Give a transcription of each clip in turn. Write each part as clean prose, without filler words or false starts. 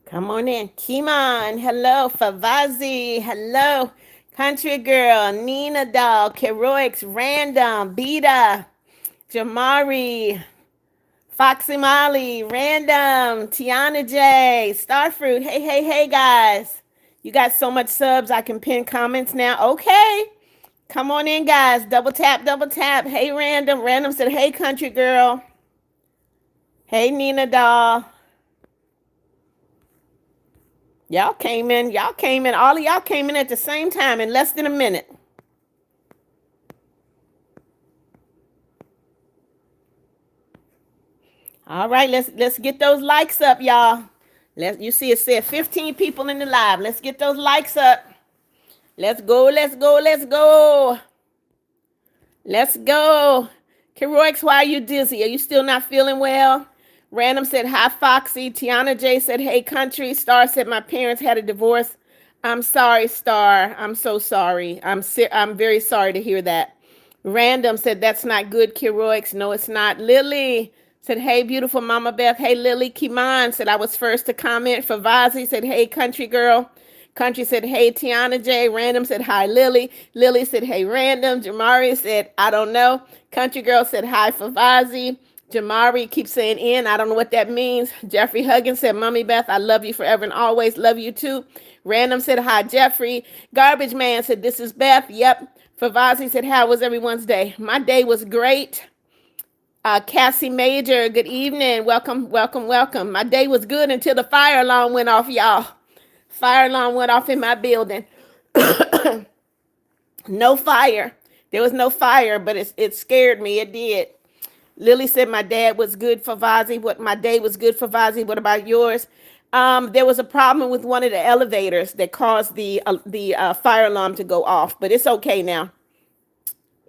Come on in. Kimon, hello. Favazi, hello. Country Girl, Nina Doll, Keroix, Random, Beta, Jamari, Foxy Molly, Random, Tiana J, Starfruit. Hey, hey, hey, guys. You got so much subs, I can pin comments now. Okay. Come on in, guys. Double tap, double tap. Hey, Random. Random said, hey, Country Girl. Hey, Nina Doll. Y'all came in. Y'all came in. All of y'all came in at the same time in less than a minute. All right, let's get those likes up, y'all. You see it said 15 people in the live. Let's get those likes up. Let's go, let's go, let's go. Let's go. Keroix, why are you dizzy? Are you still not feeling well? Random said, hi, Foxy. Tiana J said, hey, country. Star said, my parents had a divorce. I'm sorry, Star. I'm so sorry. I'm very sorry to hear that. Random said, that's not good, Keroix. No, it's not. Lily said, hey, beautiful Mama Beth. Hey, Lily. Kimon said, I was first to comment. Favazi said, hey, country girl. Country said, hey, Tiana J. Random said, hi, Lily. Lily said, hey, Random. Jamari said, I don't know. Country girl said, hi, Favazi. Jamari keeps saying in. I don't know what that means. Jeffrey Huggins said, Mommy Beth, I love you forever and always. Love you too. Random said, hi, Jeffrey. Garbage Man said, this is Beth. Yep. Favazi said, how was everyone's day? My day was great. Cassie Major, good evening. Welcome, welcome, welcome. My day was good until the fire alarm went off, y'all. Fire alarm went off in my building. No fire. There was no fire, but it scared me. It did. Lily said my dad was good for Vazi. What my day was good for Vazi. What about yours? There was a problem with one of the elevators that caused the fire alarm to go off, but it's okay now.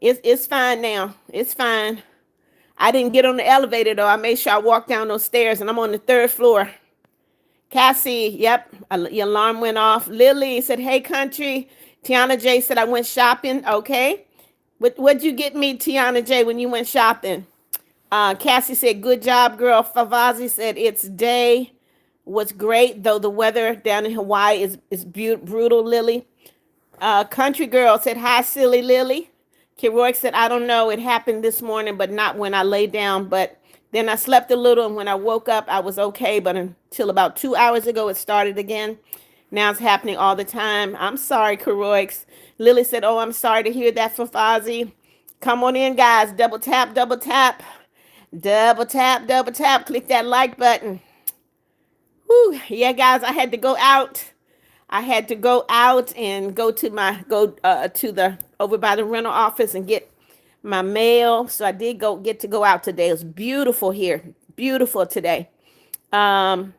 It's fine now. It's fine. I didn't get on the elevator though. I made sure I walked down those stairs, and I'm on the third floor. Cassie, yep, your alarm went off. Lily said, hey, country. Tiana J said, I went shopping. Okay. What'd you get me, Tiana J, when you went shopping? Cassie said, good job, girl. Favazi said, its day was great, though the weather down in Hawaii is brutal, Lily. Country Girl said, hi, silly Lily. Keroy said, I don't know. It happened this morning, but not when I lay down. But then I slept a little, and when I woke up, I was okay. But until about 2 hours ago, it started again. Now it's happening all the time. I'm sorry, Keroy. Lily said, oh, I'm sorry to hear that for Fozzie. Come on in, guys. Double tap, double tap. Double tap, double tap. Click that like button. Whew. Yeah, guys, I had to go out. I had to go out and go to the over by the rental office and get my mail. So I did get to go out today. It was beautiful here. Beautiful today. Cassie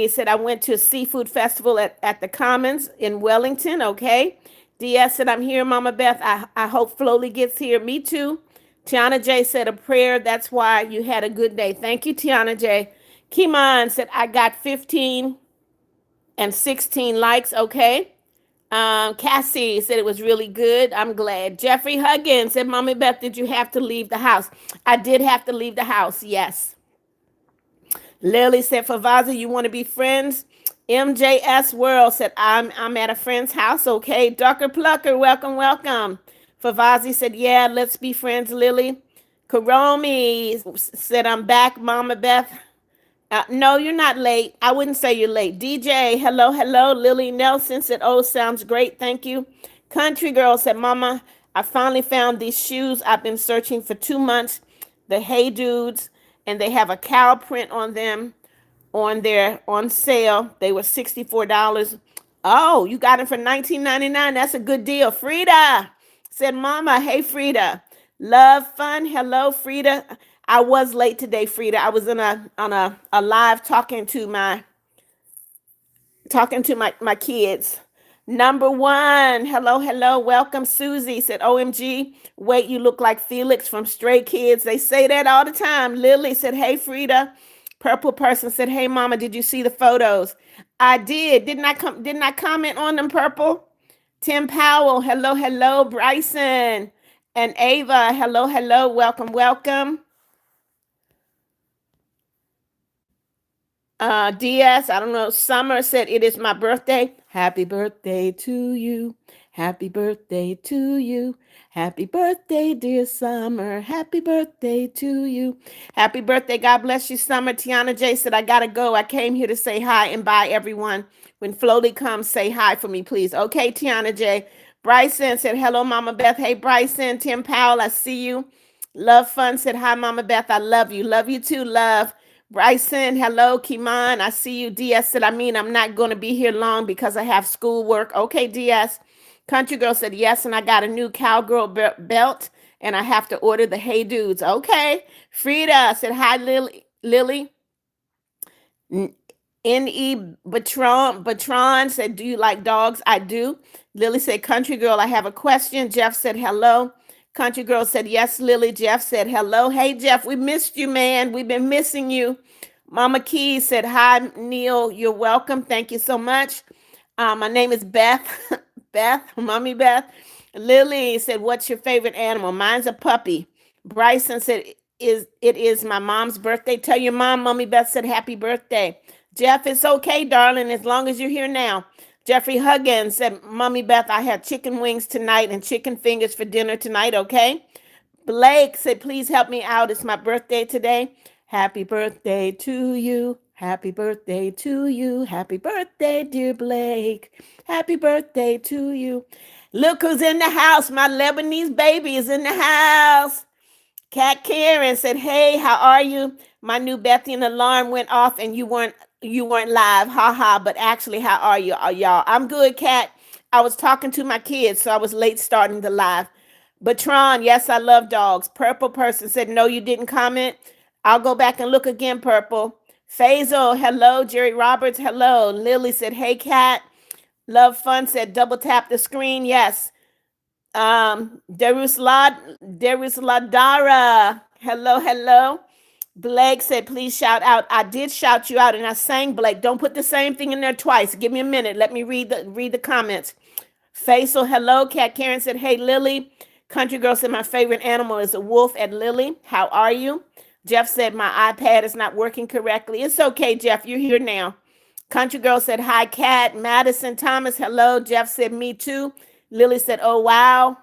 said I went to a seafood festival at the Commons in Wellington. Okay. DS said, I'm here, Mama Beth. I hope Flowly gets here. Me too. Tiana J said a prayer. That's why you had a good day. Thank you, Tiana J. Kimon said I got 15 and 16 likes. Okay. Cassie said it was really good. I'm glad. Jeffrey Huggins said, Mommy Beth, did you have to leave the house? I did have to leave the house. Yes. Lily said, Favazi, you want to be friends? MJS World said, I'm at a friend's house. Okay. Ducker Plucker, welcome, welcome. Favazi said, yeah, let's be friends, Lily. Karomi said, I'm back, Mama Beth. No, you're not late. I wouldn't say you're late. DJ, hello, hello. Lily Nelson said, oh, sounds great. Thank you. Country Girl said, Mama, I finally found these shoes. I've been searching for 2 months. The Hey Dudes, and they have a cow print on them on sale. They were $64. Oh, you got them for $19.99. That's a good deal. Frida said, Mama, hey, Frida. Love, fun. Hello, Frida. I was late today, Frida. I was on a live talking to my kids. Number one, hello, hello, welcome. Susie said, OMG, wait, you look like Felix from Stray Kids. They say that all the time. Lily said, hey, Frida. Purple person said, hey, Mama, did you see the photos? I did. Didn't I comment on them, Purple? Tim Powell, hello, hello. Bryson and Ava, hello, hello, welcome, welcome. DS, I don't know. Summer said, it is my birthday. Happy birthday to you. Happy birthday to you. Happy birthday, dear Summer. Happy birthday to you. Happy birthday. God bless you, Summer. Tiana J said, I got to go. I came here to say hi and bye, everyone. When Floaty comes, say hi for me, please. Okay, Tiana J. Bryson said, hello, Mama Beth. Hey, Bryson. Tim Powell, I see you. Love Fun said, hi, Mama Beth. I love you. Love you too, love. Bryson, hello, Kiman. I see you. DS said, I'm not going to be here long because I have schoolwork. Okay, DS. Country Girl said, yes, and I got a new cowgirl belt, and I have to order the Hey Dudes. Okay. Frida said, hi, Lily. N.E. Batron said, do you like dogs? I do. Lily said, Country Girl, I have a question. Jeff said, hello. Country Girl said, yes, Lily. Jeff said, hello. Hey, Jeff, we missed you, man. We've been missing you. Mama Keys said, hi, Neil. You're welcome. Thank you so much. My name is Beth. Beth, Mommy Beth. Lily said, what's your favorite animal? Mine's a puppy. Bryson said, it is my mom's birthday. Tell your mom, Mommy Beth said, happy birthday. Jeff, it's okay, darling, as long as you're here now. Jeffrey Huggins said, Mommy Beth, I had chicken wings tonight and chicken fingers for dinner tonight, okay? Blake said, please help me out. It's my birthday today. Happy birthday to you. Happy birthday to you. Happy birthday, dear Blake. Happy birthday to you. Look who's in the house. My Lebanese baby is in the house. Kat Karen said, hey, how are you? My new Bethian alarm went off and you weren't live. Ha ha. But actually, how are you, y'all? I'm good, Kat. I was talking to my kids, so I was late starting the live. Batron, yes, I love dogs. Purple person said, no, you didn't comment. I'll go back and look again, Purple. Faisal, hello. Jerry Roberts, hello. Lily said, hey, Kat. Love Fun said, double tap the screen. Yes. Darusladara. Hello, hello. Blake said, please shout out. I did shout you out and I sang, Blake. Don't put the same thing in there twice. Give me a minute. Let me read the comments. Faisal, hello. Kat Karen said, hey, Lily. Country Girl said, my favorite animal is a wolf at Lily. How are you? Jeff said, my iPad is not working correctly. It's okay, Jeff. You're here now. Country Girl said, hi, Kat. Madison Thomas, hello. Jeff said, me too. Lily said, oh, wow.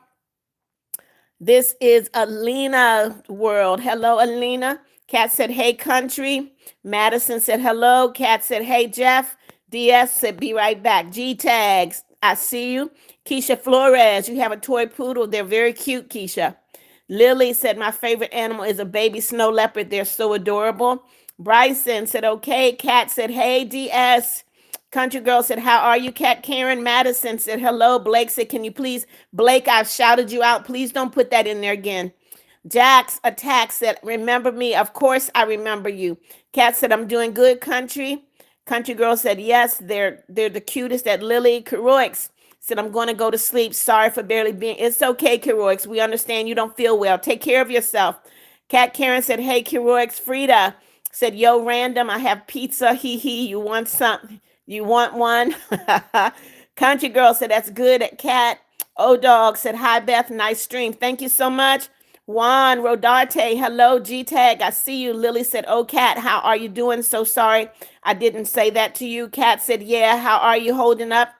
This is Alina World. Hello, Alina. Kat said, hey, country. Madison said, hello. Kat said, hey, Jeff. DS said, be right back. G tags, I see you. Keisha Flores, you have a toy poodle. They're very cute, Keisha. Lily said, my favorite animal is a baby snow leopard. They're so adorable. Bryson said, okay. Kat said, hey, DS. Country Girl said, how are you, Kat Karen? Madison said, hello. Blake said, can you please? Blake, I've shouted you out. Please don't put that in there again. Jax Attack said, remember me? Of course I remember you. Kat said, I'm doing good, country. Country Girl said, yes, they're the cutest. At Lily Keroix said, I'm going to go to sleep. Sorry for barely being. It's okay, Keroix. We understand you don't feel well. Take care of yourself. Kat Karen said, hey, Keroix. Frida said, yo, random, I have pizza. Hee hee. You want something? You want one? Country Girl said, that's good. Cat. O-Dog said, hi, Beth. Nice stream. Thank you so much. Juan Rodarte, hello, G-Tag. I see you. Lily said, oh, Kat, how are you doing? So sorry I didn't say that to you. Kat said, yeah, how are you holding up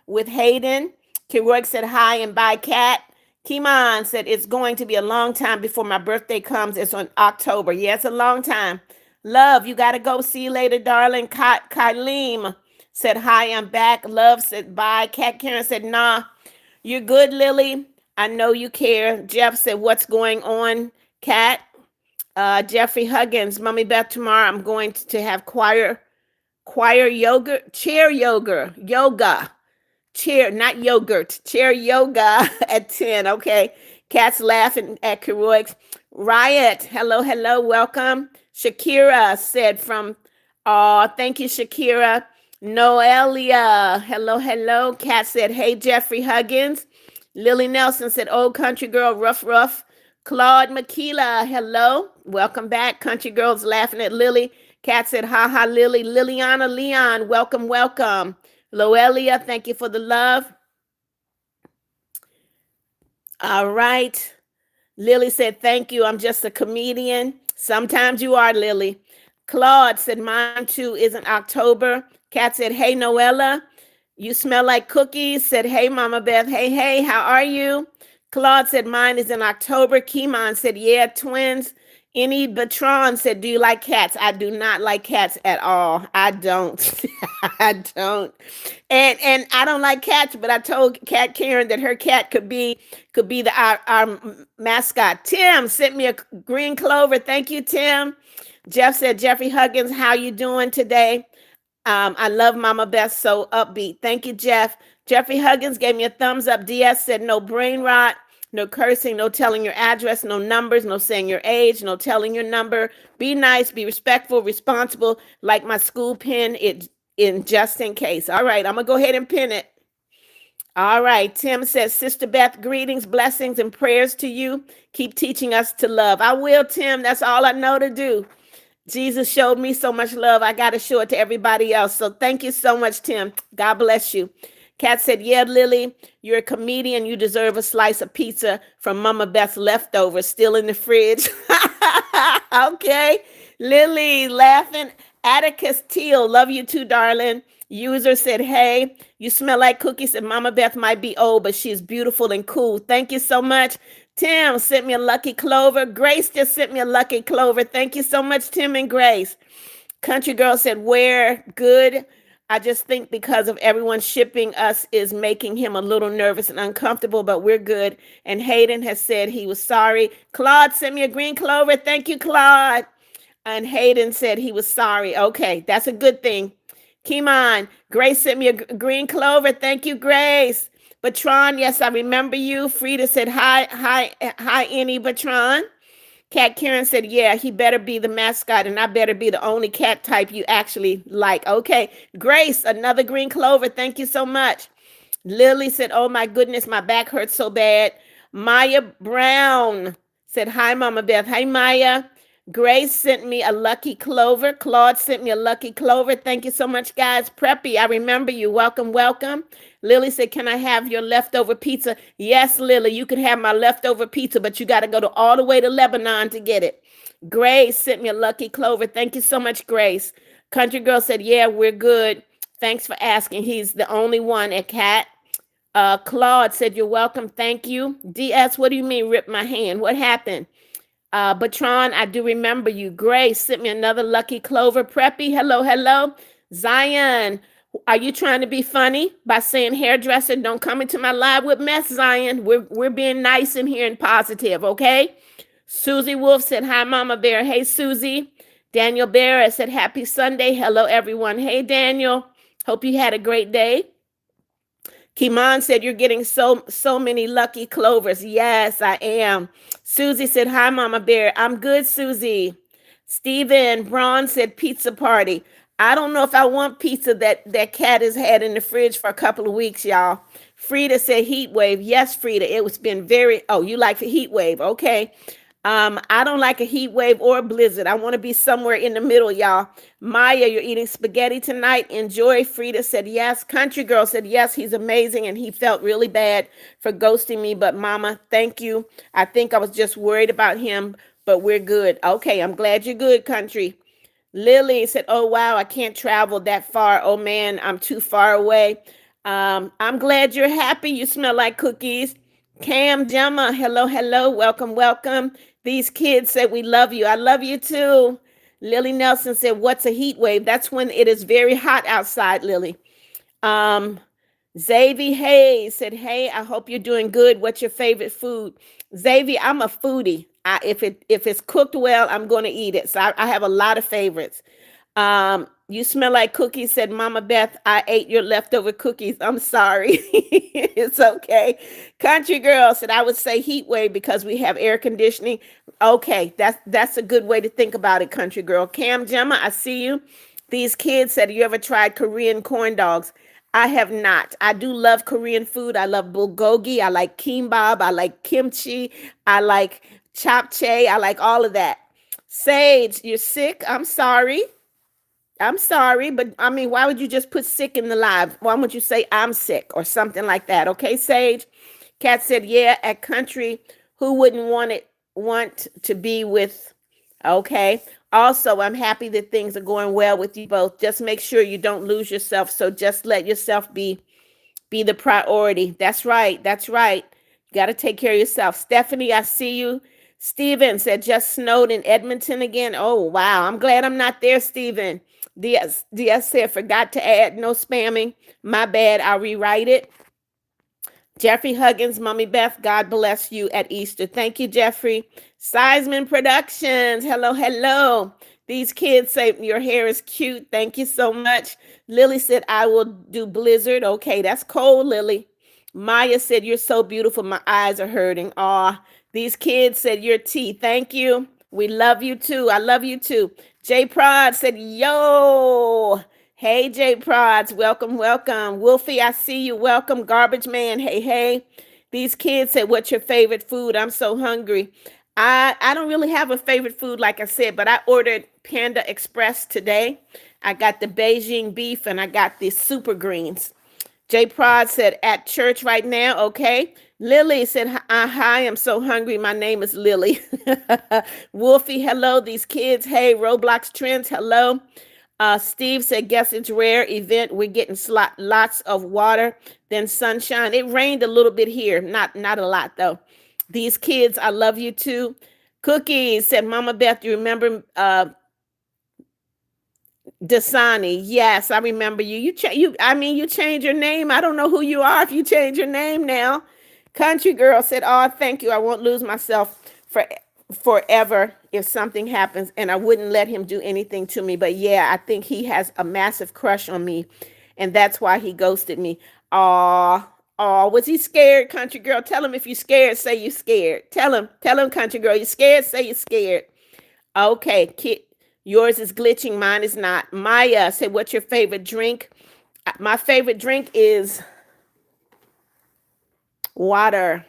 with Hayden? Keroy said, hi and bye, Kat. Kimon said, it's going to be a long time before my birthday comes. It's on October. Yeah, it's a long time. Love, you got to go. See you later, darling. Kyleem said, hi, I'm back. Love said, bye. Kat Karen said, nah, you're good, Lily. I know you care. Jeff said, what's going on, Kat? Jeffrey Huggins, Mommy Beth, tomorrow I'm going to have choir yoga, chair yoga, chair, not yogurt, chair yoga at 10. Okay. Kat's laughing at Keroix. Riot, hello, welcome. Shakira said from, thank you, Shakira. Noelia, hello. Kat said, hey, Jeffrey Huggins. Lily Nelson said, oh, country girl, rough. Claude Makila, hello. Welcome back. Country girls laughing at Lily. Kat said, ha, Lily. Liliana Leon, welcome. Loelia, thank you for the love. All right. Lily said, thank you. I'm just a comedian. Sometimes you are, Lily. Claude said, mine too is in October. Kat said, hey, Noella, you smell like cookies. Said, hey, Mama Beth. Hey, how are you? Claude said, mine is in October. Kimon said, yeah, twins. Any Batron said, do you like cats? I do not like cats at all. I don't. I don't. And I don't like cats, but I told Cat Karen that her cat could be our mascot. Tim sent me a green clover. Thank you, Tim. Jeff said, Jeffrey Huggins, how you doing today? I love Mama Beth, so upbeat. Thank you, Jeff. Jeffrey Huggins gave me a thumbs up. DS said, no brain rot, no cursing, no telling your address, no numbers, no saying your age, no telling your number. Be nice, be respectful, responsible, like my school pin, it in just in case. All right, I'm going to go ahead and pin it. All right, Tim says, Sister Beth, greetings, blessings, and prayers to you. Keep teaching us to love. I will, Tim. That's all I know to do. Jesus showed me so much love. I got to show it to everybody else. So thank you so much, Tim. God bless you. Kat said, yeah, Lily, you're a comedian. You deserve a slice of pizza from Mama Beth's leftovers still in the fridge. Okay. Lily laughing. Atticus Teal, love you too, darling. User said, hey, you smell like cookies, and Mama Beth might be old, but she's beautiful and cool. Thank you so much. Tim sent me a lucky clover. Grace just sent me a lucky clover. Thank you so much, Tim and Grace. Country Girl said, where? Good. I just think because of everyone shipping us is making him a little nervous and uncomfortable, but we're good. And Hayden has said he was sorry. Claude sent me a green clover. Thank you, Claude. And Hayden said he was sorry. Okay, that's a good thing. Kimon, Grace sent me a green clover. Thank you, Grace. Batron, yes, I remember you. Frida said, hi, Annie Batron. Cat Karen said, yeah, he better be the mascot, and I better be the only cat type you actually like. Okay. Grace, another green clover. Thank you so much. Lily said, oh my goodness, my back hurts so bad. Maya Brown said, hi, Mama Beth. Hi, Maya. Grace sent me a lucky clover. Claude sent me a lucky clover. Thank you so much, guys. Preppy, I remember you. Welcome, welcome. Lily said, can I have your leftover pizza? Yes, Lily, you can have my leftover pizza, but you got to go all the way to Lebanon to get it. Grace sent me a lucky clover. Thank you so much, Grace. Country Girl said, yeah, we're good. Thanks for asking. He's the only one at Cat. Claude said, you're welcome. Thank you. DS, what do you mean rip my hand? What happened? Batron, I do remember you. Grace sent me another lucky clover. Preppy, hello. Zion, are you trying to be funny by saying hairdresser? Don't come into my live with mess, Zion. We're being nice in here and positive, okay? Susie Wolf said, hi, Mama Bear. Hey, Susie. Daniel Bear said, happy Sunday. Hello, everyone. Hey, Daniel. Hope you had a great day. Kimon said, you're getting so many lucky clovers. Yes, I am. Susie said, hi, Mama Bear. I'm good, Susie. Stephen Braun said, pizza party. I don't know if I want pizza that Cat has had in the fridge for a couple of weeks, y'all. Frida said, heat wave. Yes, Frida, it's been you like the heat wave. Okay. I don't like a heat wave or a blizzard. I want to be somewhere in the middle, y'all. Maya, you're eating spaghetti tonight. Enjoy. Frida said yes. Country Girl said yes, he's amazing, and he felt really bad for ghosting me. But Mama, thank you. I think I was just worried about him, but we're good. Okay, I'm glad you're good, Country. Lily said, oh, wow, I can't travel that far. Oh, man, I'm too far away. I'm glad you're happy. You smell like cookies. Cam Gemma, hello, welcome. These kids said, we love you. I love you too. Lily Nelson said, what's a heat wave? That's when it is very hot outside, Lily. Xavier Hayes said, hey, I hope you're doing good. What's your favorite food? Xavier, I'm a foodie. If it's cooked well, I'm going to eat it. So I have a lot of favorites. You smell like cookies, said Mama Beth. I ate your leftover cookies. I'm sorry. It's okay. Country Girl said, I would say heat wave because we have air conditioning. Okay, that's a good way to think about it, Country Girl. Cam Gemma, I see you. These kids said, you ever tried Korean corn dogs? I have not. I do love Korean food. I love bulgogi. I like kimbap. I like kimchi. I like japchae. I like all of that. Sage, you're sick? I'm sorry, but I mean, why would you just put sick in the live? Why would you say I'm sick or something like that? Okay, Sage. Kat said, yeah, at Country, who wouldn't want to be with? Okay. Also, I'm happy that things are going well with you both. Just make sure you don't lose yourself. So just let yourself be the priority. That's right. That's right. You got to take care of yourself. Stephanie, I see you. Steven said just snowed in Edmonton again. Oh, wow. I'm glad I'm not there, Steven. DS said forgot to add no spamming. My bad. I'll rewrite it. Jeffrey Huggins, Mommy Beth, God bless you at Easter. Thank you, Jeffrey. Seisman Productions, hello, hello. These kids say your hair is cute. Thank you so much. Lily said, I will do Blizzard. Okay, that's cold, Lily. Maya said, you're so beautiful. My eyes are hurting. Aw, these kids said, your tea. Thank you. We love you too. I love you too. Jay Prod said, yo. Hey, Jay Prods, welcome, welcome. Wolfie, I see you. Welcome, Garbage Man. Hey, hey. These kids said, what's your favorite food? I'm so hungry. I don't really have a favorite food, like I said, but I ordered Panda Express today. I got the Beijing beef and I got the super greens. Jay Prod said, at church right now, okay. Lily said, hi, I'm so hungry. My name is Lily. Wolfie, hello. These kids, hey. Roblox Trends, hello. Steve said, guess it's rare event. We're getting lots of water, then sunshine. It rained a little bit here. Not a lot, though. These kids, I love you, too. Cookies said, Mama Beth, you remember Dasani? Yes, I remember you. You changed your name. I don't know who you are if you change your name now. Country Girl said, oh, thank you. I won't lose myself forever if something happens, and I wouldn't let him do anything to me. But yeah, I think he has a massive crush on me, and that's why he ghosted me. Aw, was he scared, Country Girl? Tell him if you're scared, say you're scared. Tell him, Country Girl, you're scared, say you're scared. Okay, kid, yours is glitching, mine is not. Maya said, what's your favorite drink? My favorite drink is water.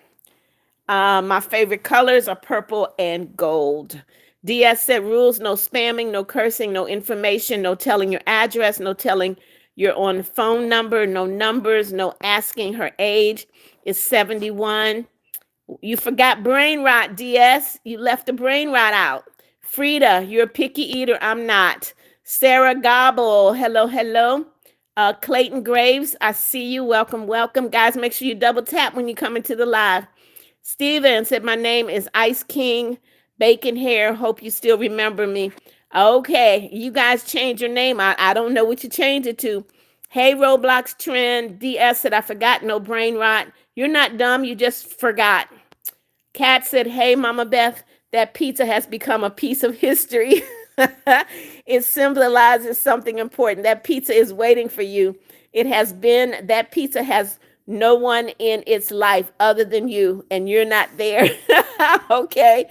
My favorite colors are purple and gold. DS said rules, no spamming, no cursing, no information, no telling your address, no telling your on phone number, no numbers, no asking her age. It's 71. You forgot brain rot, DS. You left the brain rot out. Frida, you're a picky eater. I'm not. Sarah Gobble, hello, hello. Clayton Graves, I see you. Welcome, welcome. Guys, make sure you double tap when you come into the live. Steven said, my name is Ice King, Bacon Hair. Hope you still remember me. Okay, you guys change your name. I don't know what you changed it to. Hey, Roblox Trend. DS said, I forgot, no brain rot. You're not dumb, you just forgot. Kat said, hey, Mama Beth, that pizza has become a piece of history. It symbolizes something important. That pizza is waiting for you. That pizza has no one in its life other than you, and you're not there. Okay.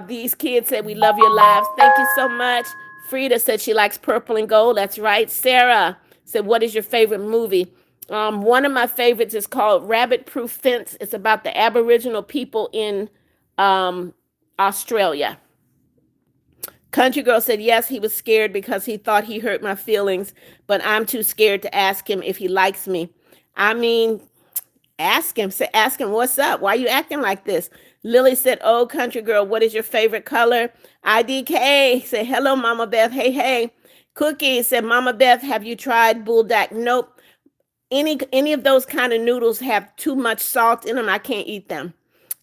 These kids said, we love your lives. Thank you so much. Frida said she likes purple and gold. That's right. Sarah said, what is your favorite movie? One of my favorites is called Rabbit Proof Fence. It's about the Aboriginal people in Australia. Country Girl said, yes, he was scared because he thought he hurt my feelings, but I'm too scared to ask him if he likes me. I mean, ask him, what's up? Why are you acting like this? Lily said, oh, Country Girl, what is your favorite color? IDK said, hello, Mama Beth. Hey, hey. Cookie said, Mama Beth, have you tried bulldog? Nope. Any of those kind of noodles have too much salt in them. I can't eat them.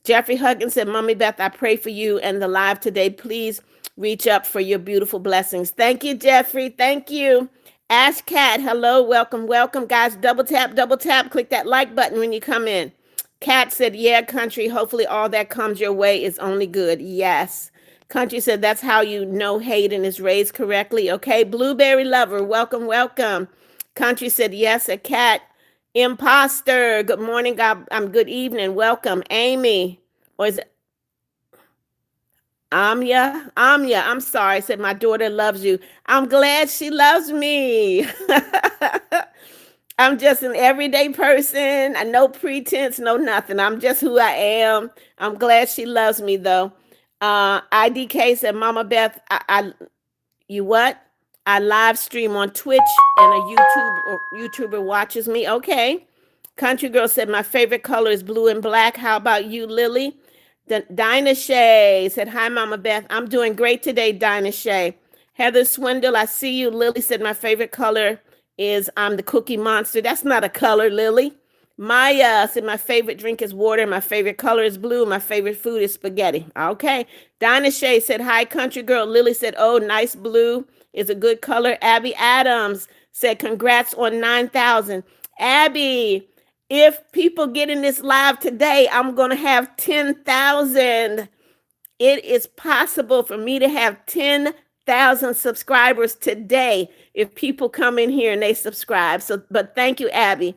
Jeffrey Huggins said, Mommy Beth, I pray for you and the live today. Please reach up for your beautiful blessings. Thank you, Jeffrey. Thank you. Ash Cat, hello, welcome, welcome. Guys, double tap, click that like button when you come in. Cat said, yeah, Country, hopefully all that comes your way is only good. Yes. Country said, that's how you know Hayden is raised correctly. Okay, Blueberry Lover, welcome, welcome. Country said, yes, a cat. Imposter, good morning, God, good evening, welcome. Amy, or is it Amya, I'm sorry, said my daughter loves you. I'm glad she loves me. I'm just an everyday person. No pretense, no nothing. I'm just who I am. I'm glad she loves me though. IDK said, Mama Beth, you what? I live stream on Twitch and a YouTuber watches me. Okay. Country Girl said, my favorite color is blue and black. How about you, Lily? Dinah Shay said, hi, Mama Beth. I'm doing great today, Dinah Shay. Heather Swindle, I see you. Lily said, my favorite color is the Cookie Monster. That's not a color, Lily. Maya said, my favorite drink is water. My favorite color is blue. My favorite food is spaghetti. Okay. Dinah Shay said, hi, country girl. Lily said, oh, nice blue is a good color. Abby Adams said, congrats on 9,000. Abby, if people get in this live today, I'm going to have 10,000. It is possible for me to have 10,000 subscribers today if people come in here and they subscribe. So, but thank you, Abby.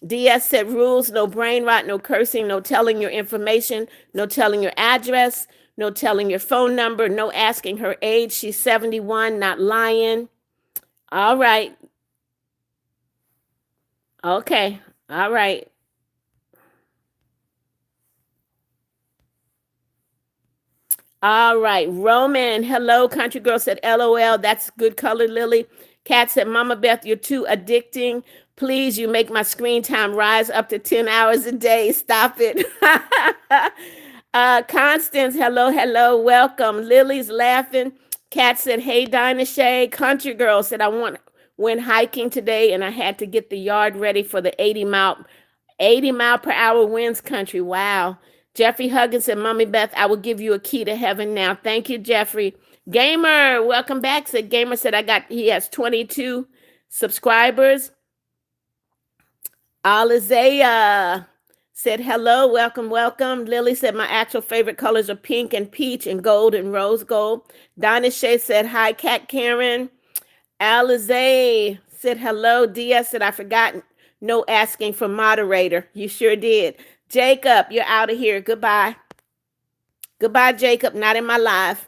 DS said rules, no brain rot, no cursing, no telling your information, no telling your address, no telling your phone number, no asking her age. She's 71, not lying. All right. Okay. All right. All right. Roman, hello. Country girl said, LOL. That's good color, Lily. Kat said, Mama Beth, you're too addicting. Please, you make my screen time rise up to 10 hours a day. Stop it. Constance, hello, hello. Welcome. Lily's laughing. Kat said, hey, Dinah Shay. Country girl said, went hiking today and I had to get the yard ready for the 80 mile per hour winds country. Wow. Jeffrey Huggins said, Mommy Beth, I will give you a key to heaven now. Thank you, Jeffrey. Gamer, welcome back. Said Gamer said he has 22 subscribers. Alizea said, hello, welcome, welcome. Lily said, my actual favorite colors are pink and peach and gold and rose gold. Donna Shea said, hi, Cat Karen. Alizea said, hello. DS said, I forgot no asking for moderator. You sure did. Jacob, you're out of here. Goodbye. Goodbye, Jacob. Not in my life.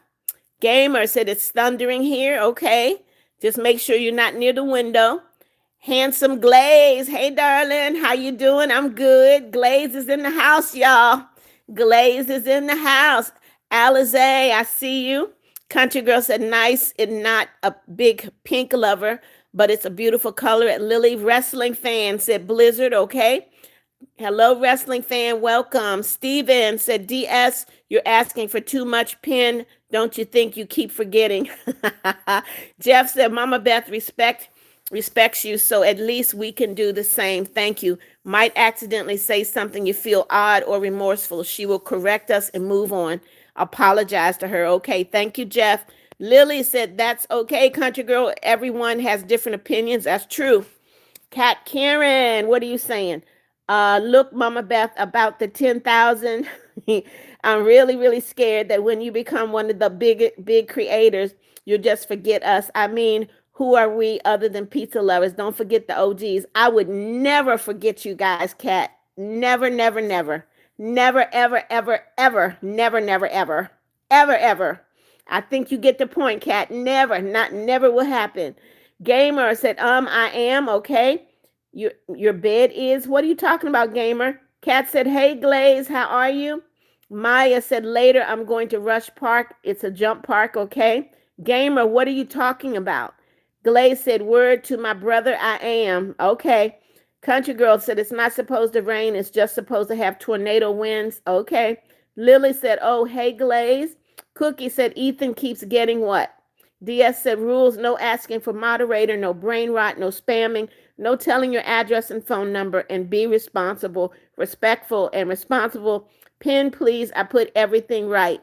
Gamer said it's thundering here. Okay. Just make sure you're not near the window. Handsome Glaze. Hey, darling. How you doing? I'm good. Glaze is in the house, y'all. Glaze is in the house. Alize, I see you. Country girl said nice and not a big pink lover, but it's a beautiful color. At Lily Wrestling Fan said Blizzard. Okay. Hello, wrestling fan. Welcome. Steven said, DS, you're asking for too much pin. Don't you think you keep forgetting? Jeff said, Mama Beth respects you, so at least we can do the same. Thank you. Might accidentally say something you feel odd or remorseful. She will correct us and move on. Apologize to her. Okay. Thank you, Jeff. Lily said, that's okay, country girl. Everyone has different opinions. That's true. Kat Karen, what are you saying? Look, Mama Beth, about the 10,000. I'm really, really scared that when you become one of the big creators, you'll just forget us. I mean, who are we other than pizza lovers? Don't forget the OGs. I would never forget you guys, Kat. Never, never, never. Never, ever, ever, ever. Never, never, ever. Ever, ever. I think you get the point, Kat. Never, not never will happen. Gamer said, I am, okay. Your bed is, what are you talking about, Gamer? Kat said, hey, Glaze, how are you? Maya said, later, I'm going to Rush Park. It's a jump park, okay? Gamer, what are you talking about? Glaze said, word to my brother, I am. Okay. Country girl said, it's not supposed to rain. It's just supposed to have tornado winds. Okay. Lily said, oh, hey, Glaze. Cookie said, Ethan keeps getting what? DS said, rules, no asking for moderator, no brain rot, no spamming, no telling your address and phone number, and be responsible, respectful, and responsible. Pin, please. I put everything right.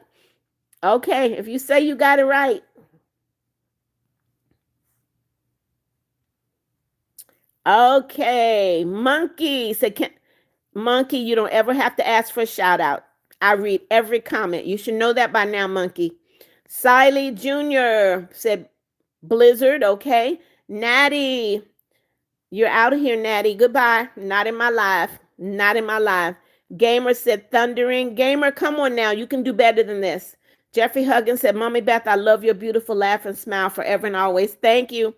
Okay, if you say you got it right. Okay, Monkey said, Monkey, you don't ever have to ask for a shout out. I read every comment. You should know that by now, Monkey. Siley Jr. said, Blizzard, okay. Natty, you're out of here, Natty. Goodbye. Not in my life. Not in my life. Gamer said, thundering. Gamer, come on now. You can do better than this. Jeffrey Huggins said, Mommy Beth, I love your beautiful laugh and smile forever and always. Thank you.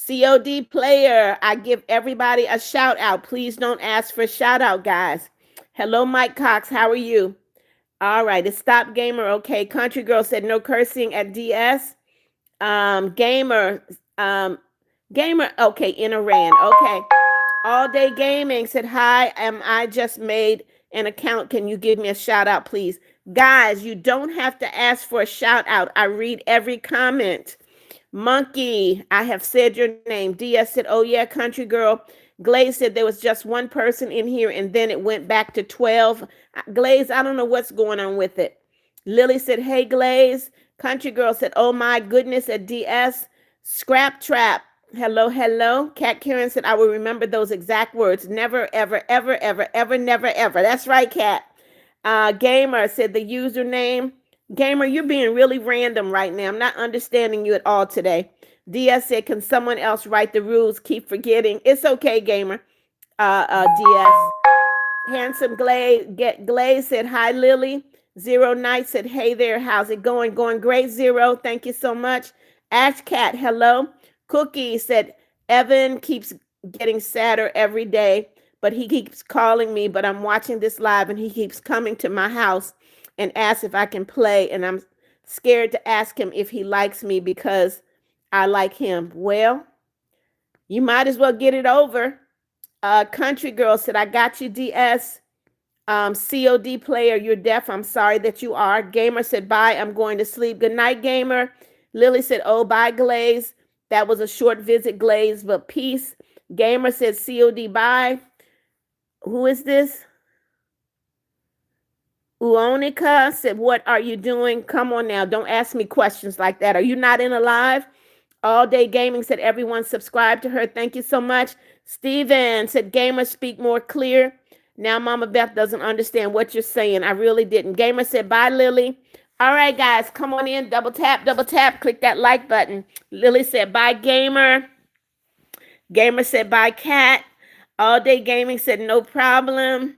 COD player, I give everybody a shout out. Please don't ask for a shout out, guys. Hello, Mike Cox. How are you? All right. It's Stop Gamer. Okay. Country Girl said no cursing at DS. Gamer. Gamer. Okay. In Iran. Okay. All Day Gaming said, hi, I just made an account. Can you give me a shout out, please? Guys, you don't have to ask for a shout out. I read every comment. Monkey, I have said your name. DS said, oh yeah, country girl. Glaze said there was just one person in here and then it went back to 12. Glaze, I don't know what's going on with it. Lily said, hey, Glaze. Country girl said, oh my goodness, at DS. Scrap trap. Hello, hello. Cat Karen said, I will remember those exact words. Never, ever, ever, ever, ever, never, ever. That's right, Cat. Gamer said the username. Gamer, you're being really random right now. I'm not understanding you at all today. DS said, can someone else write the rules? Keep forgetting. It's okay, Gamer. DS. Handsome Glaze said, hi, Lily. Zero Night said, hey there, how's it going? Going great, Zero. Thank you so much. Ash Cat, hello. Cookie said, Evan keeps getting sadder every day, but he keeps calling me, but I'm watching this live and he keeps coming to my house and asks if I can play, and I'm scared to ask him if he likes me because I like him. Well, you might as well get it over. Country Girl said, I got you, DS. COD player, you're deaf. I'm sorry that you are. Gamer said, bye, I'm going to sleep. Good night, Gamer. Lily said, oh, bye, Glaze. That was a short visit, Glaze, but peace. Gamer said, COD, bye. Who is this? Uonica said, what are you doing? Come on now. Don't ask me questions like that. Are you not in a live? All Day Gaming said, everyone subscribe to her. Thank you so much. Steven said, Gamer, speak more clear. Now Mama Beth doesn't understand what you're saying. I really didn't. Gamer said, bye, Lily. All right, guys, come on in. Double tap, click that like button. Lily said, bye, Gamer. Gamer said, bye, Cat. All Day Gaming said, no problem.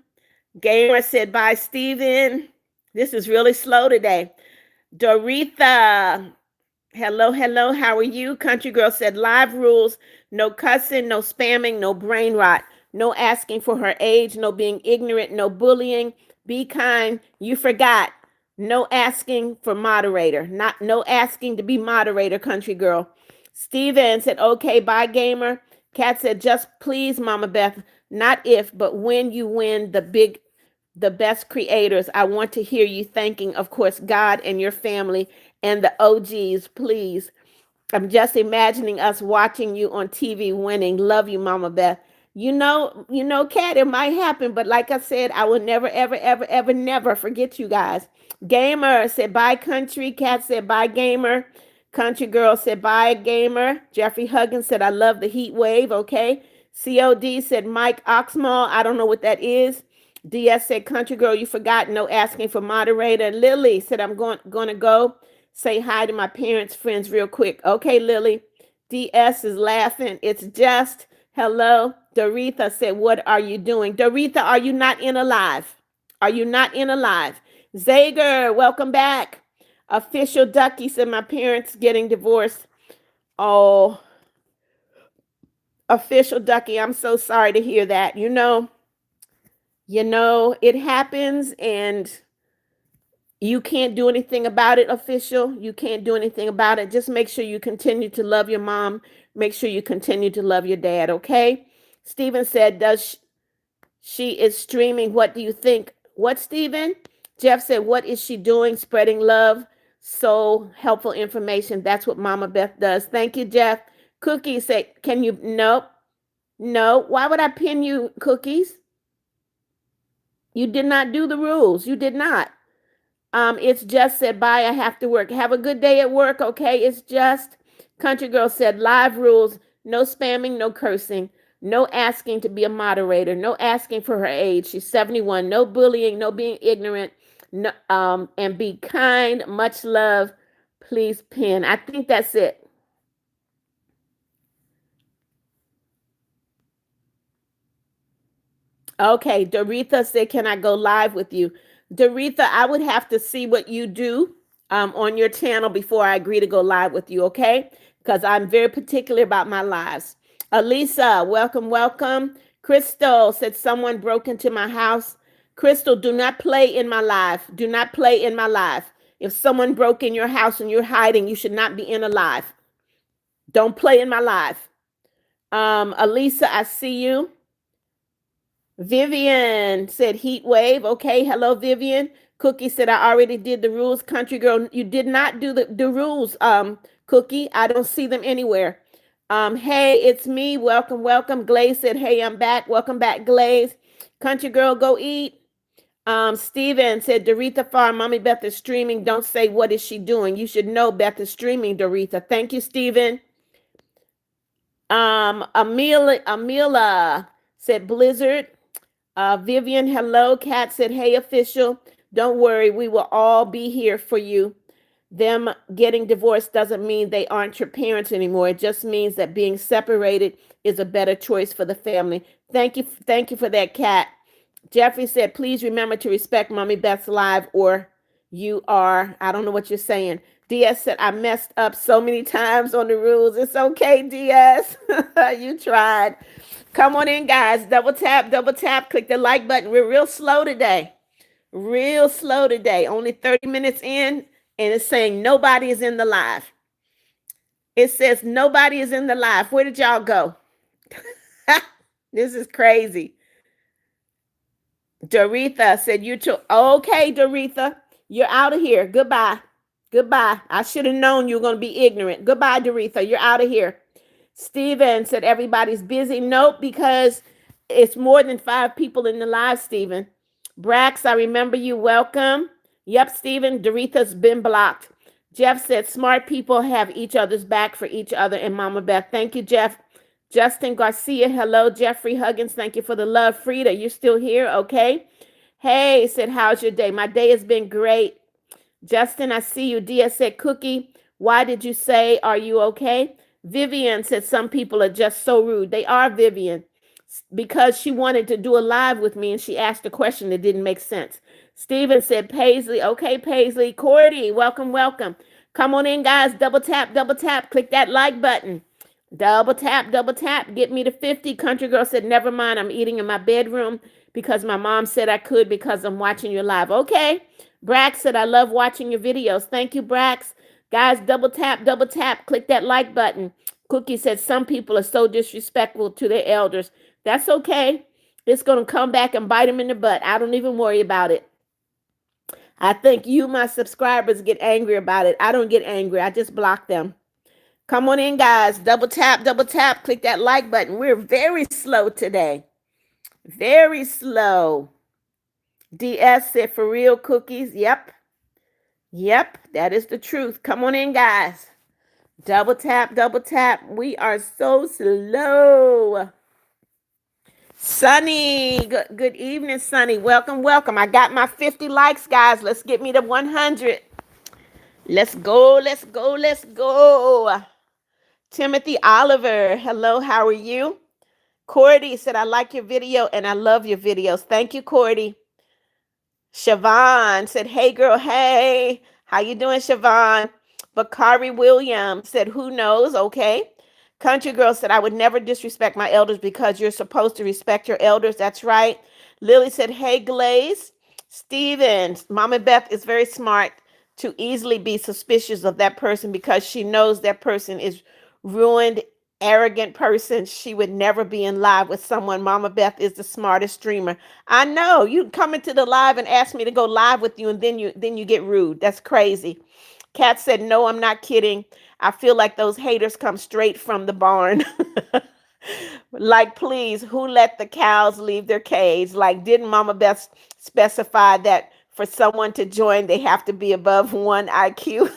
Gamer said, bye, Steven. This is really slow today. Doretha, hello, hello, how are you? Country Girl said, live rules, no cussing, no spamming, no brain rot, no asking for her age, no being ignorant, no bullying, be kind. You forgot. No asking for moderator, no asking to be moderator, Country Girl. Steven said, okay, bye, Gamer. Kat said, just please, Mama Beth, not if, but when you win the best creators, I want to hear you thanking, of course, God and your family and the OGs, please. I'm just imagining us watching you on TV winning. Love you, Mama Beth. Kat, it might happen, but like I said, I will never, ever, ever, ever, never forget you guys. Gamer said, bye, Country. Kat said, bye, Gamer. Country Girl said, bye, Gamer. Jeffrey Huggins said, I love the heat wave. Okay. COD said, Mike Oxmall. I don't know what that is. DS said, Country Girl, you forgot. No asking for moderator. Lily said, I'm going to go say hi to my parents' friends real quick. Okay, Lily. DS is laughing. It's just, hello. Doretha said, what are you doing? Doretha, are you not in a live? Are you not in a live? Zager, welcome back. Official Ducky said, my parents getting divorced. Oh, Official Ducky, I'm so sorry to hear that. It happens and you can't do anything about it, Official. You can't do anything about it. Just make sure you continue to love your mom. Make sure you continue to love your dad, okay? Steven said, does she is streaming. What do you think? What, Steven? Jeff said, what is she doing? Spreading love. So helpful information. That's what Mama Beth does. Thank you, Jeff. Cookie said, can you? Nope. No. Why would I pin you, Cookies? You did not do the rules. You did not. It's just said, bye, I have to work. Have a good day at work, okay? It's just. Country Girl said, live rules, no spamming, no cursing, no asking to be a moderator, no asking for her age. She's 71. No bullying, no being ignorant, no, and be kind. Much love. Please pin. I think that's it. Okay, Doretha said, can I go live with you? Doretha, I would have to see what you do on your channel before I agree to go live with you, okay? Because I'm very particular about my lives. Alisa, welcome, welcome. Crystal said, someone broke into my house. Crystal, do not play in my live. Do not play in my live. If someone broke in your house and you're hiding, you should not be in a live. Don't play in my live. Alisa, I see you. Vivian said heat wave. Okay, hello, Vivian. Cookie said, I already did the rules. Country girl, you did not do the rules, Cookie. I don't see them anywhere. Hey, it's me. Welcome, welcome. Glaze said, hey, I'm back. Welcome back, Glaze. Country girl, go eat. Steven said, Doretha Farr, Mommy Beth is streaming. Don't say what is she doing. You should know Beth is streaming, Doretha. Thank you, Steven. Amila said Blizzard. Vivian, hello. Kat said, hey, official. Don't worry, we will all be here for you. Them getting divorced doesn't mean they aren't your parents anymore. It just means that being separated is a better choice for the family. Thank you for that, Kat. Jeffrey said, please remember to respect Mommy Beth's live or you are, I don't know what you're saying. DS said, I messed up so many times on the rules. It's okay, DS. You tried. Come on in, guys. Double tap, click the like button. We're real slow today. Real slow today. Only 30 minutes in, and it's saying nobody is in the live. It says nobody is in the live. Where did y'all go? This is crazy. Doretha said, you too. Okay, Doretha, you're out of here. Goodbye. Goodbye. I should have known you were going to be ignorant. Goodbye, Doretha. You're out of here. Steven said, everybody's busy. Nope, because it's more than 5 people in the live, Steven. Brax, I remember you. Welcome. Yep, Steven, Doretha's been blocked. Jeff said, smart people have each other's back for each other and Mama Beth. Thank you, Jeff. Justin Garcia, hello. Jeffrey Huggins, thank you for the love. Frida, you're still here, okay? Hey, said, how's your day? My day has been great. Justin, I see you. DS said, Cookie, why did you say, are you okay? Vivian said, some people are just so rude. They are, Vivian, because she wanted to do a live with me and she asked a question that didn't make sense. Steven said, Paisley, okay, Paisley. Cordy, welcome, welcome. Come on in, guys. Double tap, click that like button. Double tap, get me to 50. Country girl said, never mind, I'm eating in my bedroom because my mom said I could because I'm watching your live. Okay. Brax said, I love watching your videos. Thank you, Brax. Guys, double tap, click that like button. Cookie said, some people are so disrespectful to their elders. That's okay. It's going to come back and bite them in the butt. I don't even worry about it. I think you, my subscribers, get angry about it. I don't get angry. I just block them. Come on in, guys. Double tap, click that like button. We're very slow today. Very slow. DS said, for real, Cookies. Yep, that is the truth. Come on in, guys. Double tap. We are so slow. Sunny, good evening, Sunny. Welcome. I got my 50 likes, guys. Let's get me to 100. Let's go. Timothy Oliver, hello, how are you? Cordy said, I like your video and I love your videos. Thank you, Cordy. Siobhan said, hey, girl, hey. How you doing, Siobhan? Bakari Williams said, who knows? Okay. Country girl said, I would never disrespect my elders because you're supposed to respect your elders. That's right. Lily said, hey, Glaze. Stevens, Mama Beth is very smart to easily be suspicious of that person because she knows that person is ruined, arrogant person. She would never be in live with someone. Mama Beth is the smartest streamer. I know. You come into the live and ask me to go live with you, and then you get rude. That's crazy. Kat said, no, I'm not kidding. I feel like those haters come straight from the barn. Like, please, who let the cows leave their cage? Like, didn't Mama Beth specify that for someone to join, they have to be above 1 IQ?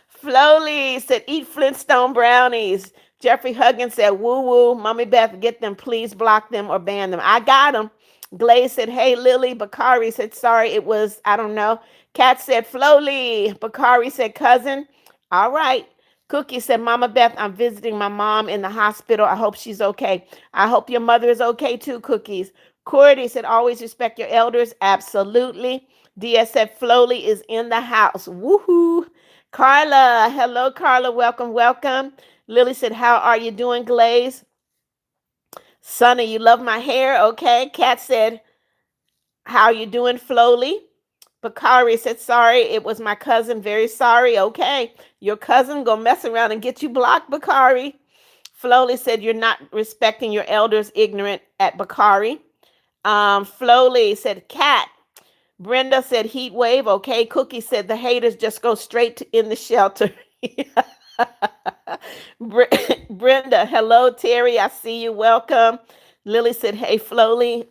Flowly said, eat Flintstone brownies. Jeffrey Huggins said, woo woo. Mommy Beth, get them. Please block them or ban them. I got them. Glaze said, hey, Lily. Bakari said, sorry, it was, I don't know. Kat said, Flowly. Bakari said, cousin. All right. Cookie said, Mama Beth, I'm visiting my mom in the hospital. I hope she's okay. I hope your mother is okay too, Cookies. Cordy said, always respect your elders. Absolutely. DS said, Flowly is in the house. Woohoo. Carla, hello, Carla. Welcome. Lily said, how are you doing, Glaze? Sonny, you love my hair. Okay. Kat said, how are you doing, Flowly? Bakari said, sorry, it was my cousin. Very sorry. Okay. Your cousin gonna mess around and get you blocked, Bakari. Flowly said, you're not respecting your elders, ignorant at Bakari. Flowly said, Kat, Brenda said heat wave. Okay. Cookie said the haters just go straight in the shelter. Brenda, hello. Terry, I see you. Welcome. Lily said, hey, Flowly.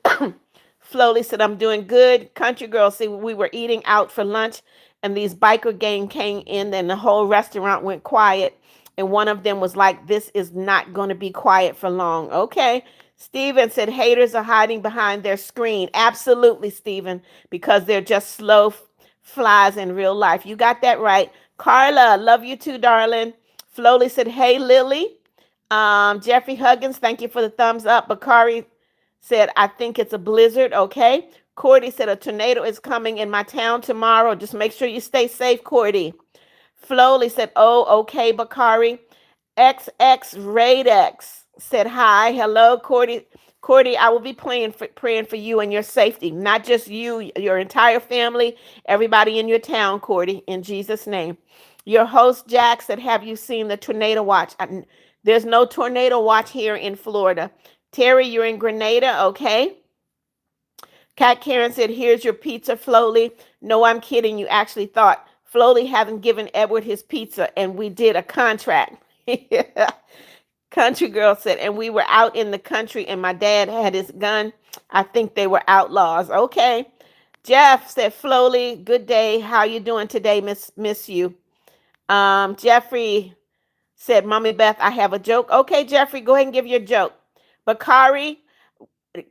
Flowly said, I'm doing good. Country girl said, we were eating out for lunch and these biker gang came in and the whole restaurant went quiet. And one of them was like, this is not going to be quiet for long. Okay. Steven said, haters are hiding behind their screen. Absolutely, Steven, because they're just slow flies in real life. You got that right. Carla, love you too, darling. Flowly said, hey, Lily. Jeffrey Huggins, thank you for the thumbs up. Bakari said, I think it's a blizzard. Okay. Cordy said, a tornado is coming in my town tomorrow. Just make sure you stay safe, Cordy. Flowly said, oh, okay, Bakari. XX Radex said, hi. Hello, Cordy. Cordy, I will be praying for you and your safety. Not just you, your entire family, everybody in your town, Cordy, in Jesus' name. Your host, Jack, said, have you seen the tornado watch? There's no tornado watch here in Florida. Terry, you're in Grenada, okay? Kat Karen said, here's your pizza, Flowly. No, I'm kidding. You actually thought Flowly haven't given Edward his pizza, and we did a contract. Country girl said, and we were out in the country, and my dad had his gun. I think they were outlaws. Okay. Jeff said, Flowly, good day. How you doing today? Miss you. Jeffrey said, Mommy Beth, I have a joke. Okay, Jeffrey, go ahead and give your joke. Bakari,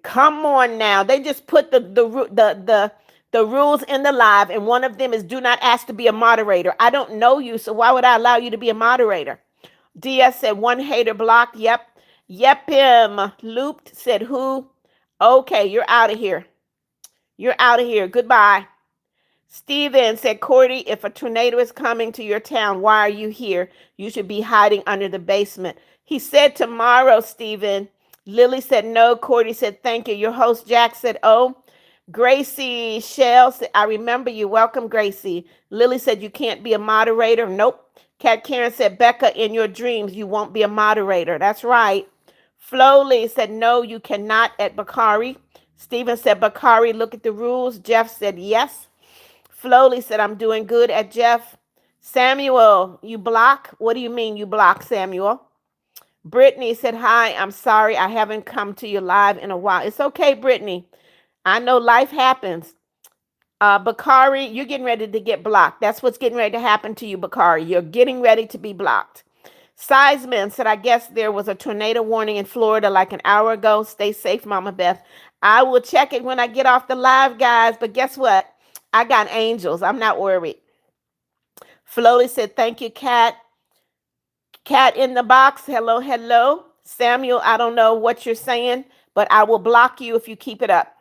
come on now. They just put the rules in the live, and one of them is do not ask to be a moderator. I don't know you, so why would I allow you to be a moderator? DS said one hater blocked. Yep. Yep him. Looped said who? Okay, you're out of here. You're out of here. Goodbye. Steven said, Cordy, if a tornado is coming to your town, why are you here? You should be hiding under the basement. He said tomorrow, Steven. Lily said no. Cordy said thank you. Your host, Jack, said, oh. Gracie Shell said, I remember you. Welcome, Gracie. Lily said, you can't be a moderator. Nope. Kat Karen said, Becca, in your dreams, you won't be a moderator. That's right. Flowly said, no, you cannot at Bakari. Steven said, Bakari, look at the rules. Jeff said, yes. Flowly said, I'm doing good at Jeff. Samuel, you block? What do you mean you block, Samuel? Brittany said, hi, I'm sorry I haven't come to you live in a while. It's okay, Brittany. I know life happens. Bakari, you're getting ready to get blocked. That's what's getting ready to happen to you, Bakari. You're getting ready to be blocked. Sizeman said, I guess there was a tornado warning in Florida like an hour ago. Stay safe, Mama Beth. I will check it when I get off the live, guys. But guess what? I got angels. I'm not worried. Flowly said, thank you, Kat. Cat in the box. Hello, hello. Samuel, I don't know what you're saying, but I will block you if you keep it up.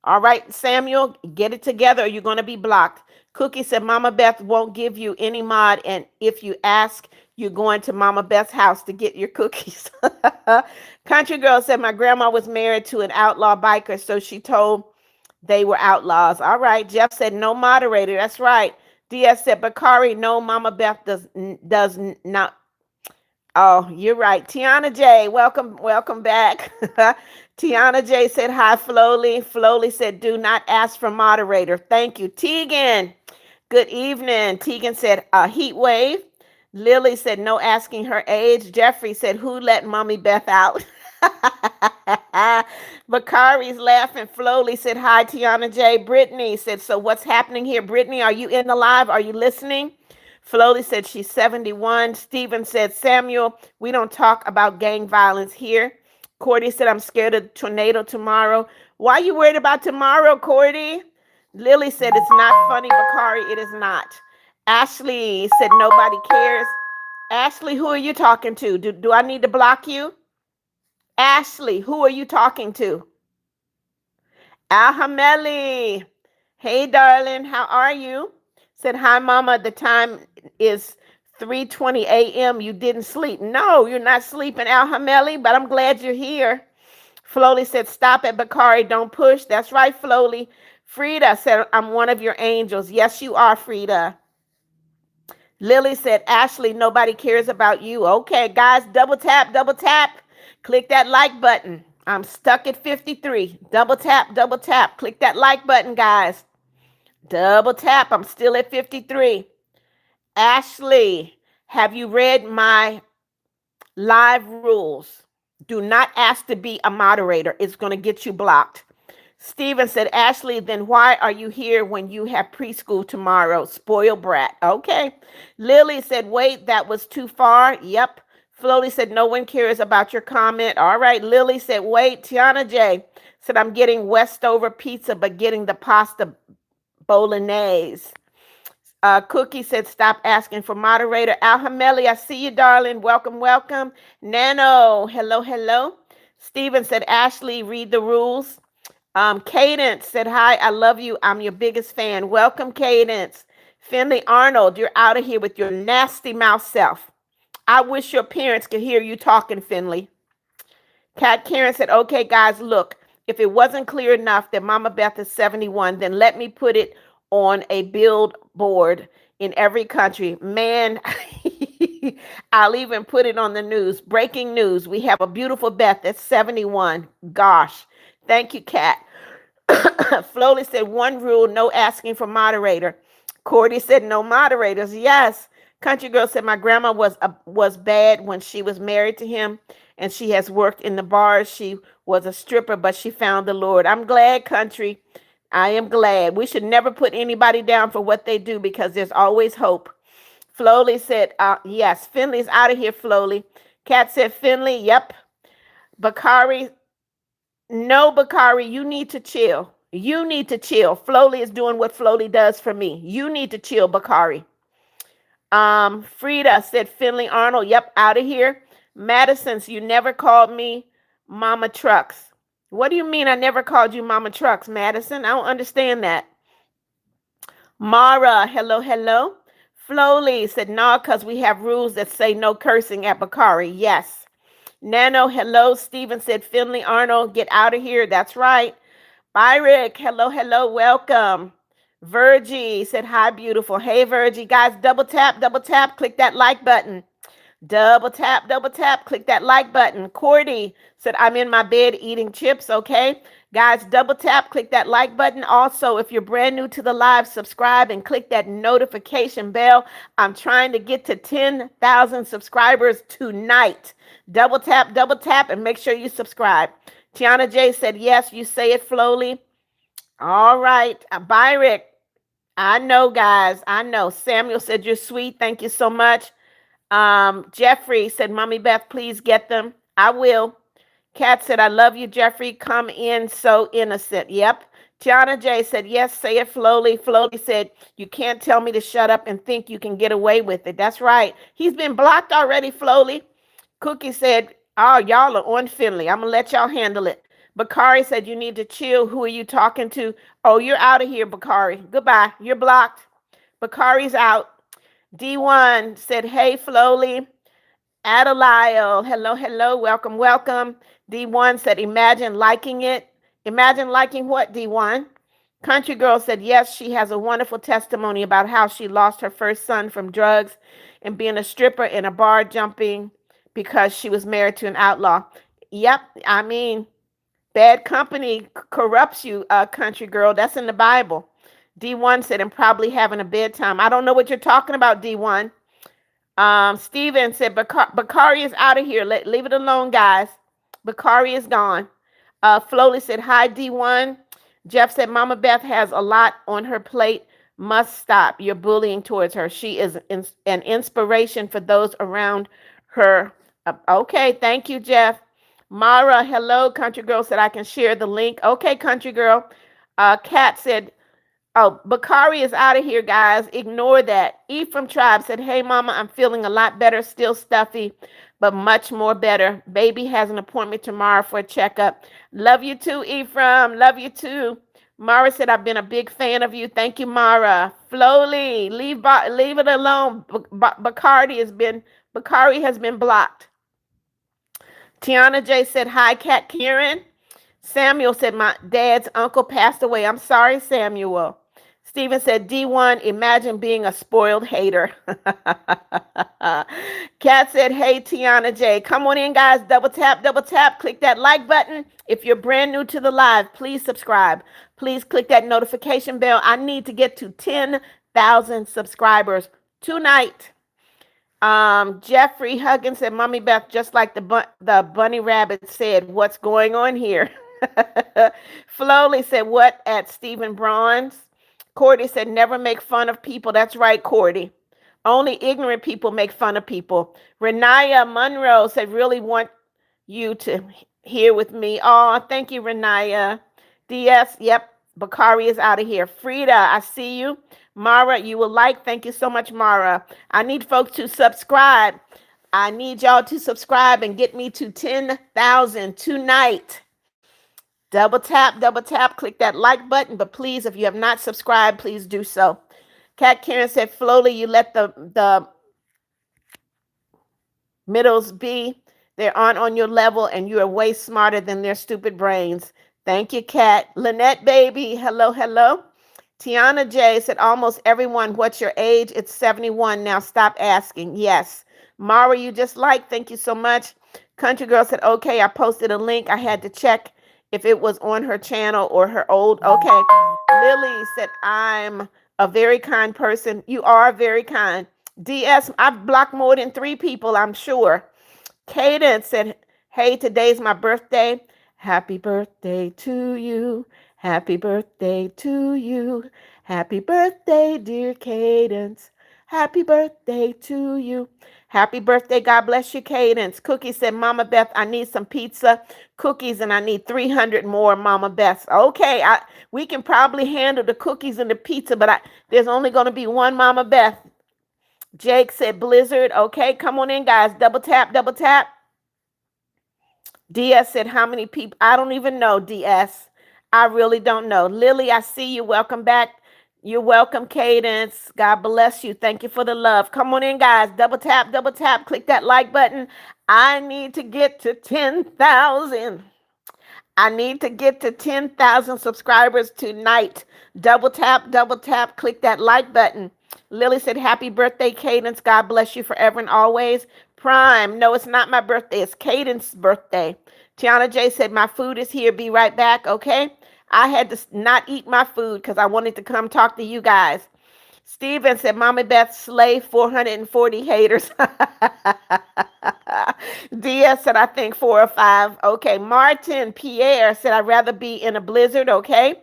All right, Samuel, get it together or you're going to be blocked. Cookie said, Mama Beth won't give you any mod. And if you ask, you're going to Mama Beth's house to get your cookies. Country girl said, my grandma was married to an outlaw biker, so she told they were outlaws. All right. Jeff said, no moderator. That's right. DS said, Bakari, no, Mama Beth does not. Oh, you're right. Tiana J, welcome back. Tiana J said, hi, Flowly. Flowly said, do not ask for moderator. Thank you. Tegan, good evening. Tegan said, heat wave. Lily said, no asking her age. Jeffrey said, who let Mommy Beth out? Bakari's laughing. Flowly said, hi, Tiana J. Brittany said, so what's happening here? Brittany, are you in the live? Are you listening? Flowly said she's 71. Steven said, Samuel, we don't talk about gang violence here. Cordy said, I'm scared of tornado tomorrow. Why are you worried about tomorrow, Cordy? Lily said, it's not funny, Bakari. It is not. Ashley said, nobody cares. Ashley, who are you talking to? Do I need to block you? Ashley, who are you talking to? Alhameli. Hey, darling, how are you? Said, hi, Mama. The time is 3:20 a.m. You didn't sleep. No, you're not sleeping, Alhameli, but I'm glad you're here. Flowly said, stop it, Bakari. Don't push. That's right, Flowly. Frida said, I'm one of your angels. Yes, you are, Frida. Lily said, Ashley, nobody cares about you. Okay, guys, double tap, double tap. Click that like button. I'm stuck at 53. Double tap, double tap. Click that like button, guys. Double tap. I'm still at 53. Ashley, have you read my live rules? Do not ask to be a moderator. It's going to get you blocked. Steven said, Ashley, then why are you here when you have preschool tomorrow? Spoiled brat. Okay. Lily said, wait, that was too far. Yep. Floly said, no one cares about your comment. All right. Lily said, wait. Tiana J said, I'm getting Westover pizza, but getting the pasta bolognese. Cookie said, stop asking for moderator. Alhameli, I see you, darling. Welcome, welcome. Nano, hello, hello. Steven said, Ashley, read the rules. Cadence said, hi, I love you. I'm your biggest fan. Welcome, Cadence. Finley Arnold, you're out of here with your nasty mouth self. I wish your parents could hear you talking, Finley. Kat Karen said, okay, guys, look, if it wasn't clear enough that Mama Beth is 71, then let me put it on a billboard in every country. Man, I'll even put it on the news. Breaking news. We have a beautiful Beth that's 71. Gosh. Thank you, Kat. Flowley said, one rule, no asking for moderator. Cordy said, no moderators. Yes. Country Girl said, my grandma was bad when she was married to him, and she has worked in the bars. She was a stripper, but she found the Lord. I'm glad, Country. I am glad. We should never put anybody down for what they do because there's always hope. Flowley said, yes, Finley's out of here, Flowley. Kat said, Finley, yep. Bakari, no, Bakari, you need to chill. You need to chill. Flowley is doing what Flowley does for me. You need to chill, Bakari. Frida said, Finley Arnold, yep, out of here. Madison's, you never called me Mama Trucks. What do you mean I never called you Mama Trucks, Madison? I don't understand that. Mara, hello, hello. Flowley said, no, because we have rules that say no cursing at Bakari. Yes. Nano, hello. Steven said, Finley Arnold, get out of here. That's right. Byrick, hello, hello, welcome. Virgie said, hi, beautiful. Hey, Virgie. Guys, double tap, click that like button. Double tap, click that like button. Cordy said, I'm in my bed eating chips, okay? Guys, double tap, click that like button. Also, if you're brand new to the live, subscribe and click that notification bell. I'm trying to get to 10,000 subscribers tonight. Double tap, and make sure you subscribe. Tiana J said, yes, you say it slowly. All right. Byrick, I know, guys. I know. Samuel said, you're sweet. Thank you so much. Jeffrey said, Mommy Beth, please get them. I will. Kat said, I love you, Jeffrey. Come in so innocent. Yep. Tiana J said, yes, say it slowly. Flowly said, you can't tell me to shut up and think you can get away with it. That's right. He's been blocked already, Flowly. Cookie said, oh, y'all are on Finley. I'm going to let y'all handle it. Bakari said, you need to chill. Who are you talking to? Oh, you're out of here, Bakari. Goodbye. You're blocked. Bakari's out. D1 said, hey, Flowly. Adelisle, hello, hello, welcome, welcome. D1 said, imagine liking it. Imagine liking what, D1? Country Girl said, yes, she has a wonderful testimony about how she lost her first son from drugs and being a stripper in a bar jumping because she was married to an outlaw. Yep, I mean, bad company corrupts you, Country Girl. That's in the Bible. D1 said, and probably having a bedtime. I don't know what you're talking about, D1. Steven said, Bakari is out of here. Leave it alone, guys. Bakari is gone. Flowley said, hi, D1. Jeff said, Mama Beth has a lot on her plate. Must stop. You're bullying towards her. She is an inspiration for those around her. Okay, thank you, Jeff. Mara, hello. Country Girl said, I can share the link. Okay, Country Girl. Kat said, oh, Bakari is out of here, guys. Ignore that. Ephraim Tribe said, hey, Mama, I'm feeling a lot better. Still stuffy, but much more better. Baby has an appointment tomorrow for a checkup. Love you too, Ephraim. Love you too. Mara said, I've been a big fan of you. Thank you, Mara. Flowly, leave it alone. Bakari has been blocked. Tiana J said, hi, Kat Karen. Samuel said, my dad's uncle passed away. I'm sorry, Samuel. Stephen said, D1, imagine being a spoiled hater. Kat said, hey, Tiana J. Come on in, guys. Double tap. Click that like button. If you're brand new to the live, please subscribe. Please click that notification bell. I need to get to 10,000 subscribers tonight. Jeffrey Huggins said, Mommy Beth, just like the bunny rabbit said, what's going on here? Flowley said, what at Stephen Bronze? Cordy said, never make fun of people. That's right, Cordy. Only ignorant people make fun of people. Renaya Monroe said, really want you to hear with me. Oh, thank you, Renaya. DS, yep. Bakari is out of here. Frida, I see you. Mara, you will like. Thank you so much, Mara. I need folks to subscribe. I need y'all to subscribe and get me to 10,000 tonight. Double tap, click that like button. But please, if you have not subscribed, please do so. Kat Karen said, Flowly, you let the middles be. They're on your level, and you are way smarter than their stupid brains. Thank you, Kat. Lynette, baby, hello. Tiana J said, almost everyone, what's your age? It's 71. Now stop asking. Yes. Mara, you just like. Thank you so much. Country Girl said, okay, I posted a link. I had to check if it was on her channel or her old. Okay. Lily said, I'm a very kind person. You are very kind. DS, I've blocked more than 3 people, I'm sure. Cadence said, hey, today's my birthday. Happy birthday to you. Happy birthday to you. Happy birthday, dear Cadence. Happy birthday to you. Happy birthday. God bless you, Cadence. Cookie said, Mama Beth, I need some pizza, cookies, and I need 300 more Mama Beths. Okay, we can probably handle the cookies and the pizza, but there's only going to be one Mama Beth. Jake said, Blizzard. Okay, come on in, guys. Double tap. DS said, how many people? I don't even know, DS. I really don't know. Lily, I see you. Welcome back. You're welcome, Cadence. God bless you. Thank you for the love. Come on in, guys. Double tap. Click that like button. I need to get to 10,000. I need to get to 10,000 subscribers tonight. Double tap. Click that like button. Lily said, happy birthday, Cadence. God bless you forever and always. Prime, no, it's not my birthday. It's Cadence's birthday. Tiana J said, my food is here. Be right back, okay? I had to not eat my food because I wanted to come talk to you guys. Steven said, Mama Beth slay 440 haters. DS said, I think 4 or 5. Okay, Martin Pierre said, I'd rather be in a blizzard, okay?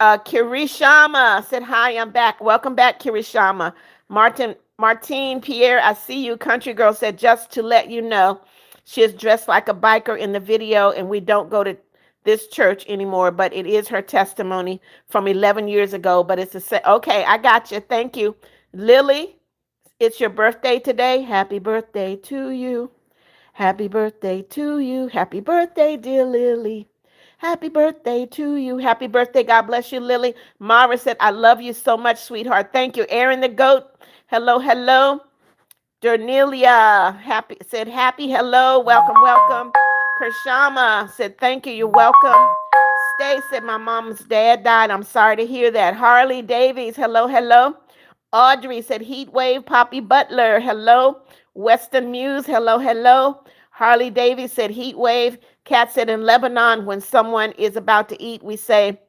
Kirishama said, hi, I'm back. Welcome back, Kirishama. Martine Pierre, I see you. Country Girl said, just to let you know, she is dressed like a biker in the video, and we don't go to this church anymore, but it is her testimony from 11 years ago. But it's okay, I got you. Thank you. Lily, it's your birthday today. Happy birthday to you. Happy birthday to you. Happy birthday, dear Lily. Happy birthday to you. Happy birthday. God bless you, Lily. Mara said, I love you so much, sweetheart. Thank you. Aaron the Goat. Hello. Dernelia said, happy hello. Welcome. Kershama said, thank you. You're welcome. Stay said, my mom's dad died. I'm sorry to hear that. Harley Davies. Hello. Audrey said, heat wave. Poppy Butler. Hello. Western Muse. Hello. Harley Davies said, heat wave. Kat said, in Lebanon, when someone is about to eat, we say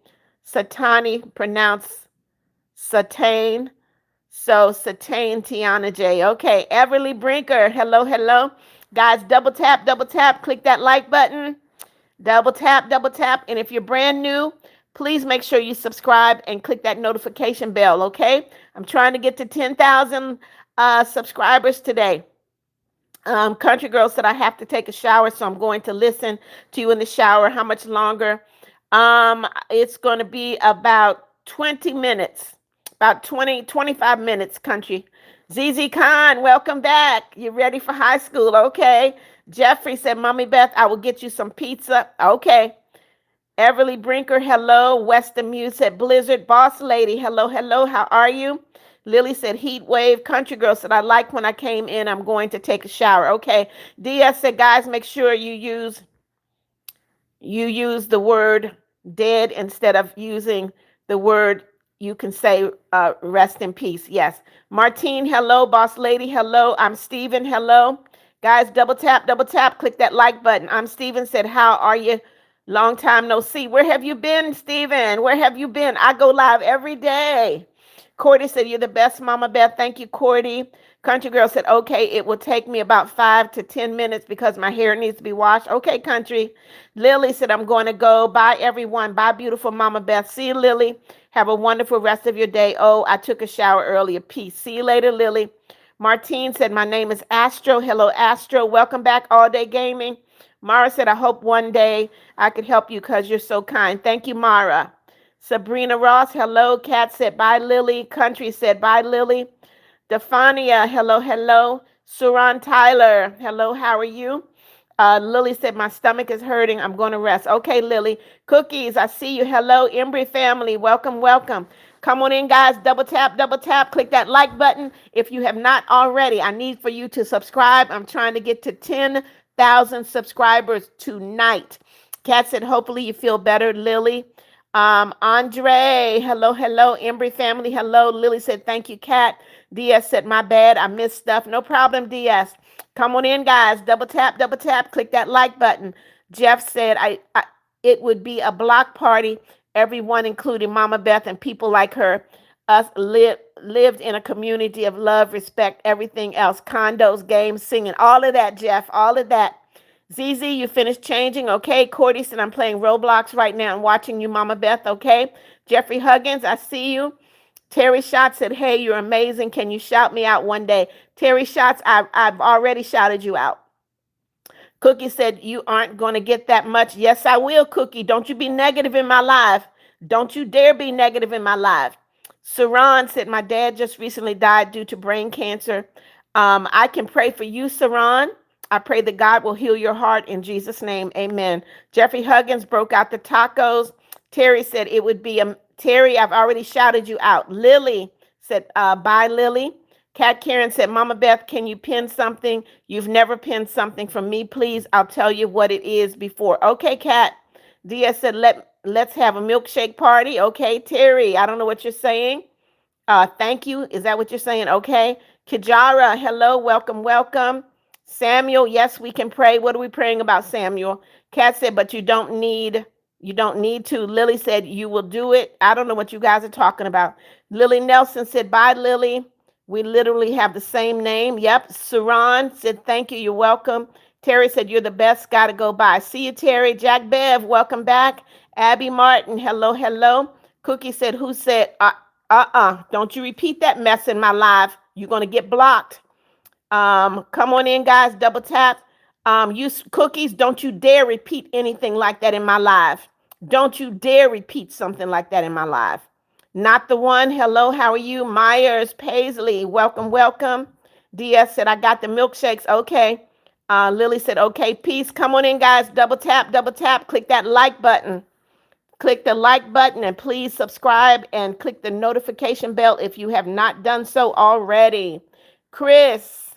satani, pronounced satane. So satane, Tiana J. Okay, Everly Brinker. Hello. Guys, double tap. Click that like button. Double tap. And if you're brand new, please make sure you subscribe and click that notification bell, okay? I'm trying to get to 10,000 subscribers today. Country Girl said, I have to take a shower, so I'm going to listen to you in the shower. How much longer? It's going to be about 20 minutes, about 25 minutes, Country. ZZ Khan, welcome back. You ready for high school? Okay. Jeffrey said, Mommy Beth, I will get you some pizza. Okay. Everly Brinker, hello. Western Muse said, Blizzard. Boss Lady, hello. How are you? Lily said, heat wave. Country Girl said, I like when I came in. I'm going to take a shower. Okay. DS said, guys, make sure you use the word dead instead of using the word, you can say rest in peace. Yes. Martine, hello. Boss Lady, hello. I'm Steven, hello. Guys, double tap. Click that like button. I'm Steven said, how are you? Long time no see. Where have you been, Steven? Where have you been? I go live every day. Cordy said, you're the best, Mama Beth. Thank you, Cordy. Country Girl said, okay, it will take me about 5 to 10 minutes because my hair needs to be washed. Okay, Country. Lily said, I'm going to go. Bye, everyone. Bye, beautiful Mama Beth. See you, Lily. Have a wonderful rest of your day. Oh, I took a shower earlier. Peace. See you later, Lily. Martine said, my name is Astro. Hello, Astro. Welcome back, All Day Gaming. Mara said, I hope one day I could help you because you're so kind. Thank you, Mara. Sabrina Ross, hello. Kat said, bye, Lily. Country said, bye, Lily. Defania, hello, hello. Suran Tyler, hello, how are you? Lily said, my stomach is hurting. I'm going to rest. Okay, Lily. Cookies, I see you. Hello, Embry family. Welcome, welcome. Come on in, guys. Double tap, double tap. Click that like button. If you have not already, I need for you to subscribe. I'm trying to get to 10,000 subscribers tonight. Kat said, hopefully you feel better, Lily. Andre, hello, hello. Embry family, hello. Lily said, thank you, Kat. DS said, my bad. I missed stuff. No problem, DS. Come on in, guys. Double tap, double tap. Click that like button. Jeff said, it would be a block party. Everyone, including Mama Beth and people like her, us lived in a community of love, respect, everything else. Condos, games, singing, all of that, Jeff, all of that. ZZ, you finished changing? Okay. Cordy said, I'm playing Roblox right now and watching you, Mama Beth. Okay. Jeffrey Huggins, I see you. Terry Schatz said, hey, you're amazing. Can you shout me out one day? Terry Schatz, I've already shouted you out. Cookie said, you aren't going to get that much. Yes, I will, Cookie. Don't you be negative in my life. Don't you dare be negative in my life. Saran said, my dad just recently died due to brain cancer. I can pray for you, Saran. I pray that God will heal your heart in Jesus' name. Amen. Jeffrey Huggins broke out the tacos. Terry said it would be Terry, I've already shouted you out. Lily said, bye, Lily. Kat Karen said, Mama Beth, can you pin something? You've never pinned something from me, please. I'll tell you what it is before. Okay, Kat. Dia said, let's have a milkshake party. Okay, Terry, I don't know what you're saying. Thank you. Is that what you're saying? Okay. Kijara, hello, welcome, welcome. Samuel, yes, we can pray. What are we praying about, Samuel? Kat said, but you don't need to. Lily said, you will do it. I don't know what you guys are talking about. Lily Nelson said, bye, Lily. We literally have the same name. Yep. Saran said, thank you. You're welcome. Terry said, you're the best. Got to go by. See you, Terry. Jack Bev, welcome back. Abby Martin, hello, hello. Cookie said, who said, don't you repeat that mess in my live. You're going to get blocked. Come on in, guys. Double tap. Use Cookies. Don't you dare repeat anything like that in my live. Don't you dare repeat something like that in my live. Not the one. Hello, how are you? Myers, Paisley, welcome, welcome. DS said, I got the milkshakes. Okay. Lily said, okay, peace. Come on in, guys. Double tap, double tap. Click that like button. Click the like button and please subscribe and click the notification bell if you have not done so already. Chris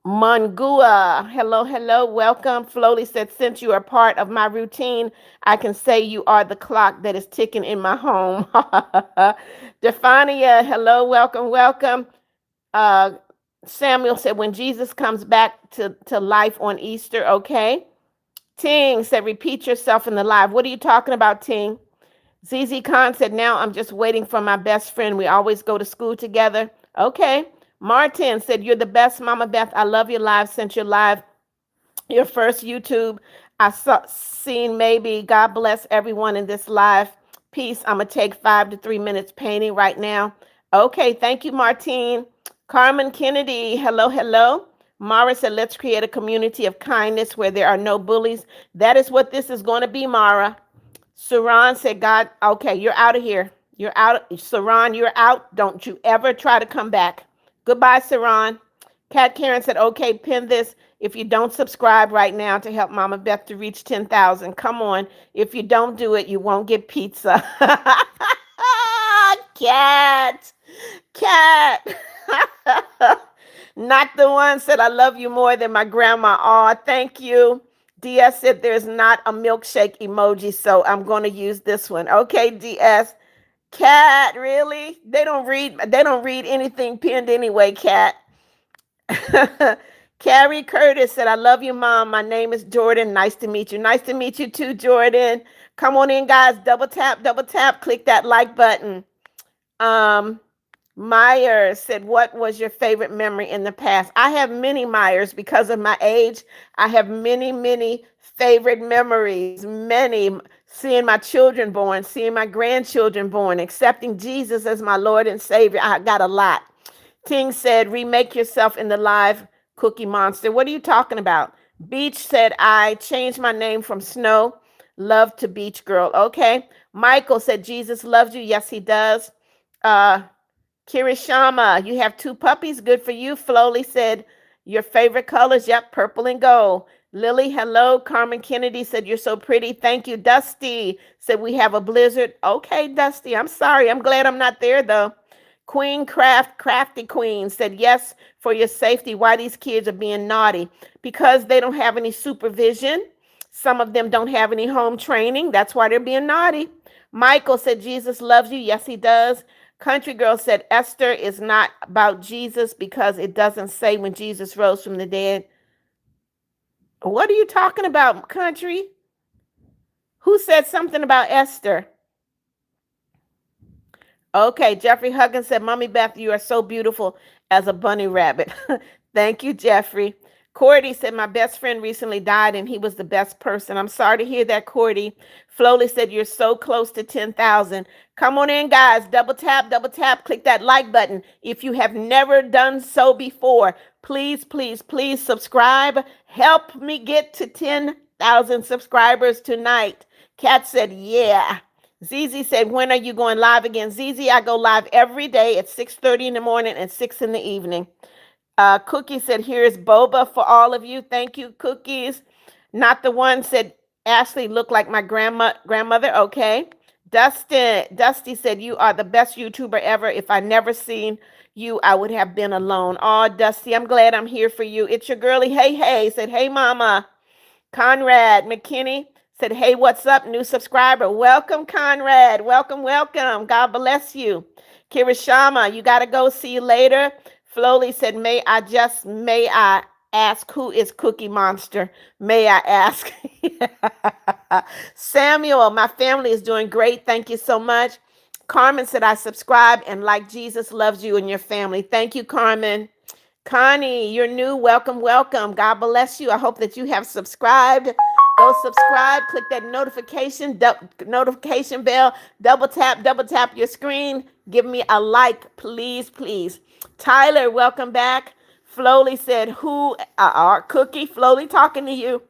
Mangua, hello, hello, welcome. Flowly said, since you are part of my routine, I can say you are the clock that is ticking in my home. Defania, hello, welcome, welcome. Uh, Samuel said, when Jesus comes back to life on Easter, okay. Ting said, repeat yourself in the live. What are you talking about, Ting? ZZ Khan said, now I'm just waiting for my best friend. We always go to school together. Okay. Martin said, you're the best, Mama Beth. I love your live since your live, your first YouTube. I seen maybe. God bless everyone in this live. Peace. I'm going to take 5 to 3 minutes painting right now. Okay. Thank you, Martine. Carmen Kennedy. Hello, hello. Mara said, let's create a community of kindness where there are no bullies. That is what this is going to be, Mara. Saran said, God, okay, you're out of here. You're out. Saran, you're out. Don't you ever try to come back. Goodbye, Saran. Kat Karen said, okay, pin this if you don't subscribe right now to help Mama Beth to reach 10,000. Come on. If you don't do it, you won't get pizza. Cat. Cat. Not the one said, I love you more than my grandma. Oh, thank you. DS said there's not a milkshake emoji, so I'm going to use this one. Okay, DS. Cat, really? They don't read anything pinned anyway, Cat. Carrie Curtis said, I love you, Mom. My name is Jordan. Nice to meet you. Nice to meet you too, Jordan. Come on in, guys. Double tap, click that like button. Um, Myers said, what was your favorite memory in the past? I have many, Myers, because of my age. I have many, many favorite memories. Many. Seeing my children born, seeing my grandchildren born, accepting Jesus as my Lord and Savior. I got a lot. Ting said, remake yourself in the live Cookie Monster. What are you talking about? Beach said, I changed my name from Snow Love to Beach Girl. Okay. Michael said, Jesus loves you. Yes, he does. Uh, Kirishama, you have two puppies. Good for you. Flowly said, your favorite colors. Yep, purple and gold. Lily, hello. Carmen Kennedy said, you're so pretty. Thank you. Dusty said, we have a blizzard. Okay, Dusty, I'm sorry. I'm glad I'm not there, though. Queen Crafty Queen said, yes, for your safety. Why these kids are being naughty? Because they don't have any supervision. Some of them don't have any home training. That's why they're being naughty. Michael said, Jesus loves you. Yes, he does. Country Girl said, Esther is not about Jesus because it doesn't say when Jesus rose from the dead. What are you talking about, Country? Who said something about Esther? Okay, Jeffrey Huggins said, Mommy Beth, you are so beautiful as a bunny rabbit. Thank you, Jeffrey. Cordy said, my best friend recently died and he was the best person. I'm sorry to hear that, Cordy. Flowly said, you're so close to 10,000. Come on in, guys. Double tap, click that like button. If you have never done so before, please, please, please subscribe. Help me get to 10,000 subscribers tonight. Kat said, yeah. Zizi said, when are you going live again? Zizi, I go live every day at 6:30 in the morning and 6 in the evening. Cookie said, here's boba for all of you. Thank you, Cookies. Not the one said, Ashley looked like my grandmother. Okay. Dusty said, you are the best YouTuber ever. If I never seen you, I would have been alone. Oh, Dusty, I'm glad I'm here for you. It's your girly. Hey, said, hey, mama. Conrad McKinney said, hey, what's up? New subscriber. Welcome, Conrad. Welcome. God bless you. Kirishama, you got to go. See you later. Flowly said, may I ask who is Cookie Monster? May I ask? Samuel, my family is doing great. Thank you so much. Carmen said, I subscribe and like Jesus loves you and your family. Thank you, Carmen. Connie, you're new. Welcome. God bless you. I hope that you have subscribed. Go subscribe. Click that notification bell. Double tap your screen. Give me a like, please. Tyler, welcome back. Flowly said, who are Cookie? Flowly talking to you.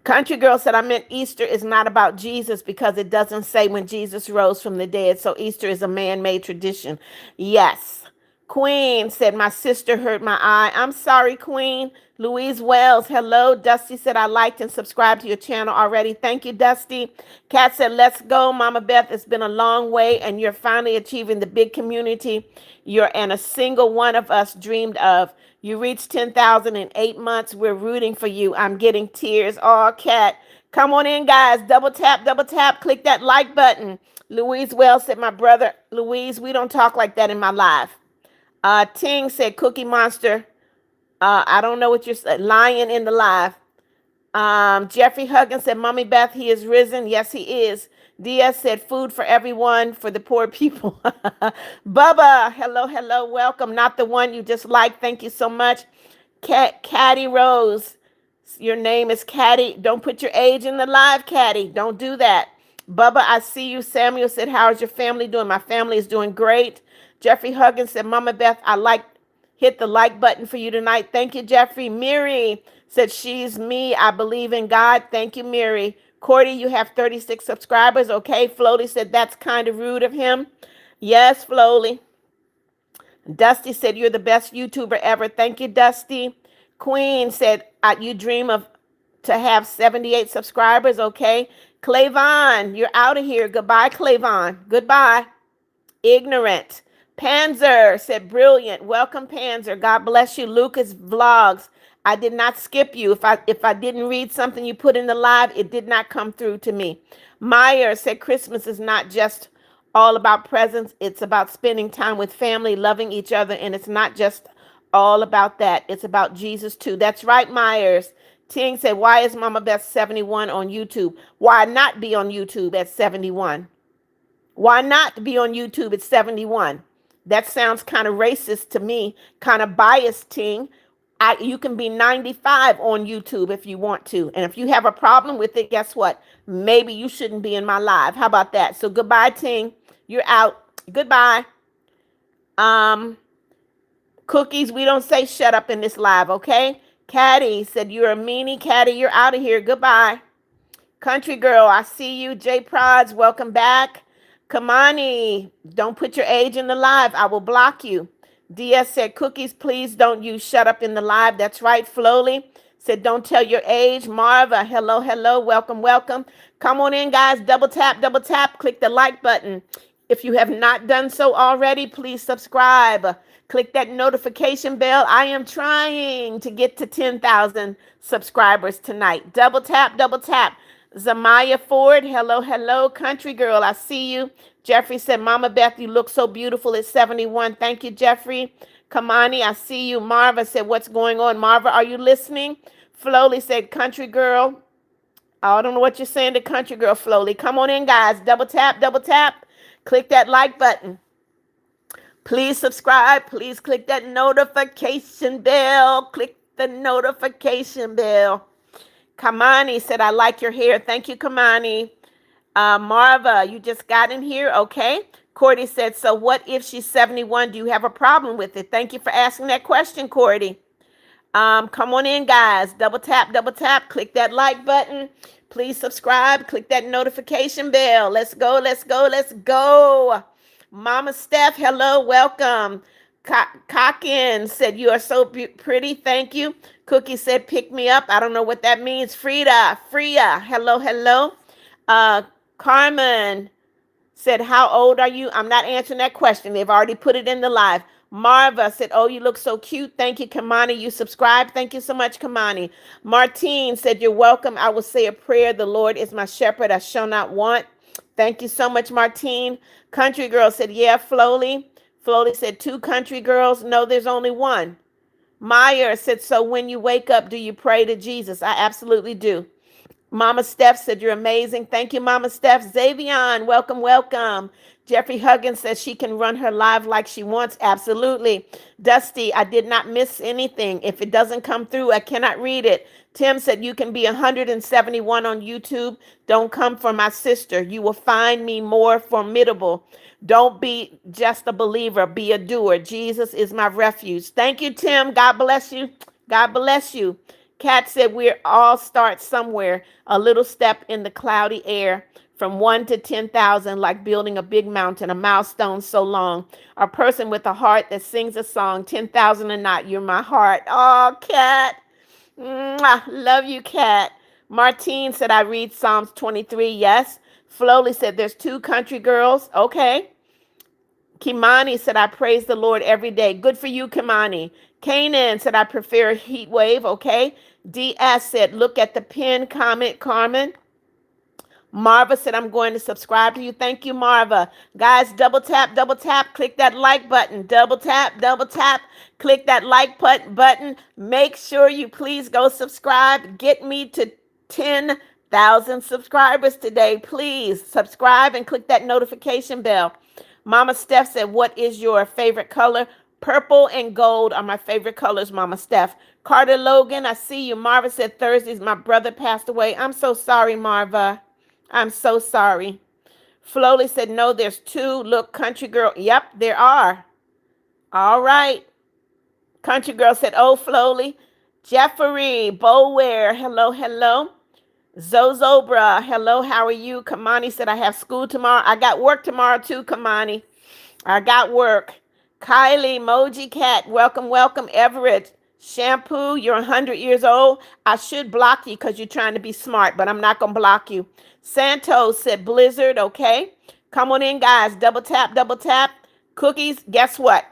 Country Girl said, I meant Easter is not about Jesus because it doesn't say when Jesus rose from the dead. So Easter is a man-made tradition. Yes. Queen said, my sister hurt my eye. I'm sorry, Queen. Louise Wells, hello. Dusty said, I liked and subscribed to your channel already. Thank you, Dusty. Kat said, let's go, Mama Beth. It's been a long way, and you're finally achieving the big community you're and a single one of us dreamed of. You reached 10,000 in 8 months. We're rooting for you. I'm getting tears. Oh, Kat. Come on in, guys. Double tap. Click that like button. Louise Wells said, my brother, Louise, we don't talk like that in my life. Ting said, Cookie Monster. I don't know what you're saying. Lying in the live. Jeffrey Huggins said, Mommy Beth, he is risen. Yes, he is. Diaz said, food for everyone, for the poor people. Bubba, hello, welcome. Not the one you just liked. Thank you so much. Caddy Rose, your name is Caddy. Don't put your age in the live, Caddy. Don't do that. Bubba, I see you. Samuel said, how's your family doing? My family is doing great. Jeffrey Huggins said, Mama Beth, hit the like button for you tonight. Thank you, Jeffrey. Miri said, she's me. I believe in God. Thank you, Miri. Cordy, you have 36 subscribers. Okay. Flowly said, that's kind of rude of him. Yes, Flowly. Dusty said, you're the best YouTuber ever. Thank you, Dusty. Queen said, you dream of to have 78 subscribers. Okay. Clavon, you're out of here. Goodbye, Clavon. Goodbye. Ignorant. Panzer said, brilliant. Welcome, Panzer. God bless you. Lucas Vlogs. I did not skip you. If I didn't read something you put in the live, it did not come through to me. Meyer said, Christmas is not just all about presents. It's about spending time with family, loving each other, and it's not just All about that. It's about Jesus too. That's right, Myers. Ting said, why is Mama Beth 71 on YouTube? Why not be on YouTube at 71? Why not be on YouTube at 71? That sounds kind of racist to me, kind of biased, Ting. You can be 95 on YouTube if you want to. And if you have a problem with it, guess what? Maybe you shouldn't be in my live. How about that? So goodbye, Ting. You're out. Goodbye. Um, Cookies, we don't say shut up in this live, okay? Caddy said, you're a meanie. Caddy, you're out of here. Goodbye. Country Girl, I see you. J Prods, welcome back. Kamani, don't put your age in the live. I will block you. DS said, Cookies, please don't use shut up in the live. That's right. Flowly said, don't tell your age. Marva, hello, hello. Welcome, welcome. Come on in, guys. Double tap. Click the like button. If you have not done so already, please subscribe. Click that notification bell. I am trying to get to 10,000 subscribers tonight. Double tap. Zamaya Ford, hello, hello. Country Girl, I see you. Jeffrey said, Mama Beth, you look so beautiful at 71. Thank you, Jeffrey. Kamani, I see you. Marva said, what's going on? Marva, are you listening? Flowly said, Country Girl. I don't know what you're saying to Country Girl, Flowly. Come on in, guys. Double tap. Click that like button. Please subscribe. Please click that notification bell. Click the notification bell. Kamani said, I like your hair. Thank you, Kamani. Marva, you just got in here. Okay. Cordy said, so what if she's 71? Do you have a problem with it? Thank you for asking that question, Cordy. Come on in, guys. Double tap. Click that like button. Please subscribe. Click that notification bell. Let's go. Mama Steph, hello, welcome. Cockin said, you are so pretty. Thank you. Cookie said, pick me up. I don't know what that means. Freya, hello. Carmen said, how old are you? I'm not answering that question. They've already put it in the live. Marva said, oh, you look so cute. Thank you, Kamani. You subscribed. Thank you so much, Kamani. Martine said, you're welcome. I will say a prayer. The Lord is my shepherd. I shall not want. Thank you so much, Martine. Country Girl said, yeah, Flowly. Flowly said, 2 country girls. No, there's only one. Meyer said, so when you wake up, do you pray to Jesus? I absolutely do. Mama Steph said, you're amazing. Thank you, Mama Steph. Xavion, welcome. Jeffrey Huggins says she can run her live like she wants. Absolutely. Dusty, I did not miss anything. If it doesn't come through, I cannot read it. Tim said, you can be 171 on YouTube. Don't come for my sister. You will find me more formidable. Don't be just a believer. Be a doer. Jesus is my refuge. Thank you, Tim. God bless you. God bless you. Kat said, we all start somewhere. A little step in the cloudy air. From 1 to 10,000, like building a big mountain, a milestone so long. A person with a heart that sings a song, 10,000 or not, you're my heart. Oh, Kat. Love you, Kat. Martine said, I read Psalms 23. Yes. Flowly said, there's 2 country girls. Okay. Kimani said, I praise the Lord every day. Good for you, Kimani. Kanan said, I prefer a heat wave. Okay. DS said, look at the pin comment, Carmen. Marva said, I'm going to subscribe to you. Thank you, Marva. Guys, double tap. Click that like button. Double tap. Click that like button. Make sure you please go subscribe. Get me to 10,000 subscribers today. Please subscribe and click that notification bell. Mama Steph said, what is your favorite color? Purple and gold are my favorite colors, Mama Steph. Carter Logan, I see you. Marva said, Thursdays, my brother passed away. I'm so sorry, Marva. I'm so sorry. Flowly said, no, there's 2. Look, Country Girl. Yep, there are. All right. Country Girl said, oh, Flowly. Jeffrey Boware, hello. Zozobra, hello, how are you? Kamani said, I have school tomorrow. I got work tomorrow too, Kamani. I got work. Kylie, Moji Cat, welcome. Everett, Shampoo, you're 100 years old. I should block you because you're trying to be smart, but I'm not going to block you. Santos said, Blizzard, okay. Come on in, guys. Double tap. Cookies, guess what?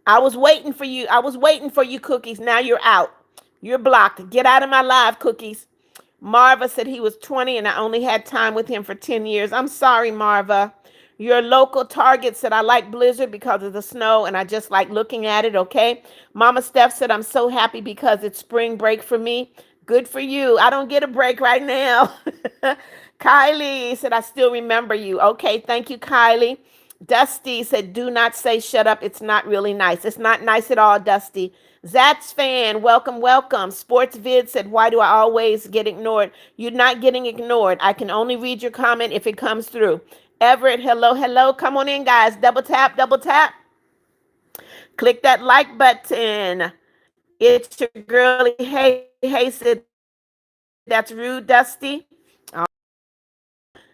I was waiting for you, Cookies. Now you're out. You're blocked. Get out of my live, Cookies. Marva said he was 20 and I only had time with him for 10 years. I'm sorry, Marva. Your local Target said, I like Blizzard because of the snow and I just like looking at it, okay? Mama Steph said, I'm so happy because it's spring break for me. Good for you. I don't get a break right now. Kylie said, I still remember you. Okay, thank you, Kylie. Dusty said, do not say shut up. It's not really nice. It's not nice at all, Dusty. Zats fan, welcome, welcome. Sports Vid said, why do I always get ignored? You're not getting ignored. I can only read your comment if it comes through. Everett, hello, hello. Come on in, guys. Double tap, double tap. Click that like button. It's your girlie. Hey, hey, said, that's rude, Dusty.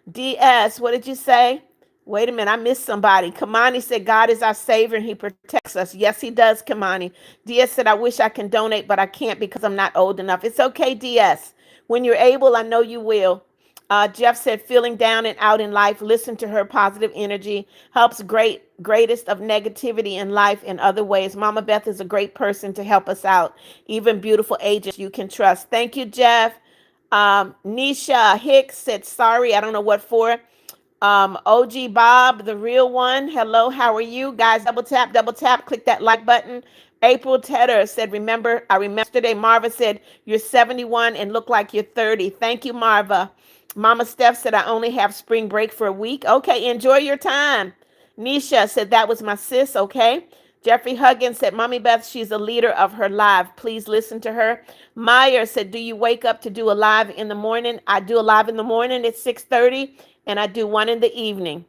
DS, what did you say? Wait a minute, I missed somebody. Kamani said, God is our Savior and He protects us. Yes, He does, Kamani. DS said, I wish I can donate, but I can't because I'm not old enough. It's okay, DS. When you're able, I know you will. Jeff said, feeling down and out in life, listen to her positive energy, helps greatest of negativity in life in other ways. Mama Beth is a great person to help us out. Even beautiful agents you can trust. Thank you, Jeff. Nisha Hicks said, sorry, I don't know what for. OG Bob, the real one. Hello, how are you? Guys, double tap, click that like button. April Tedder said, I remember yesterday. Marva said, you're 71 and look like you're 30. Thank you, Marva. Mama Steph said, I only have spring break for a week. Okay, enjoy your time. Nisha said, that was my sis, okay? Jeffrey Huggins said, Mommy Beth, she's a leader of her live. Please listen to her. Meyer said, do you wake up to do a live in the morning? I do a live in the morning at 6:30, and I do one in the evening.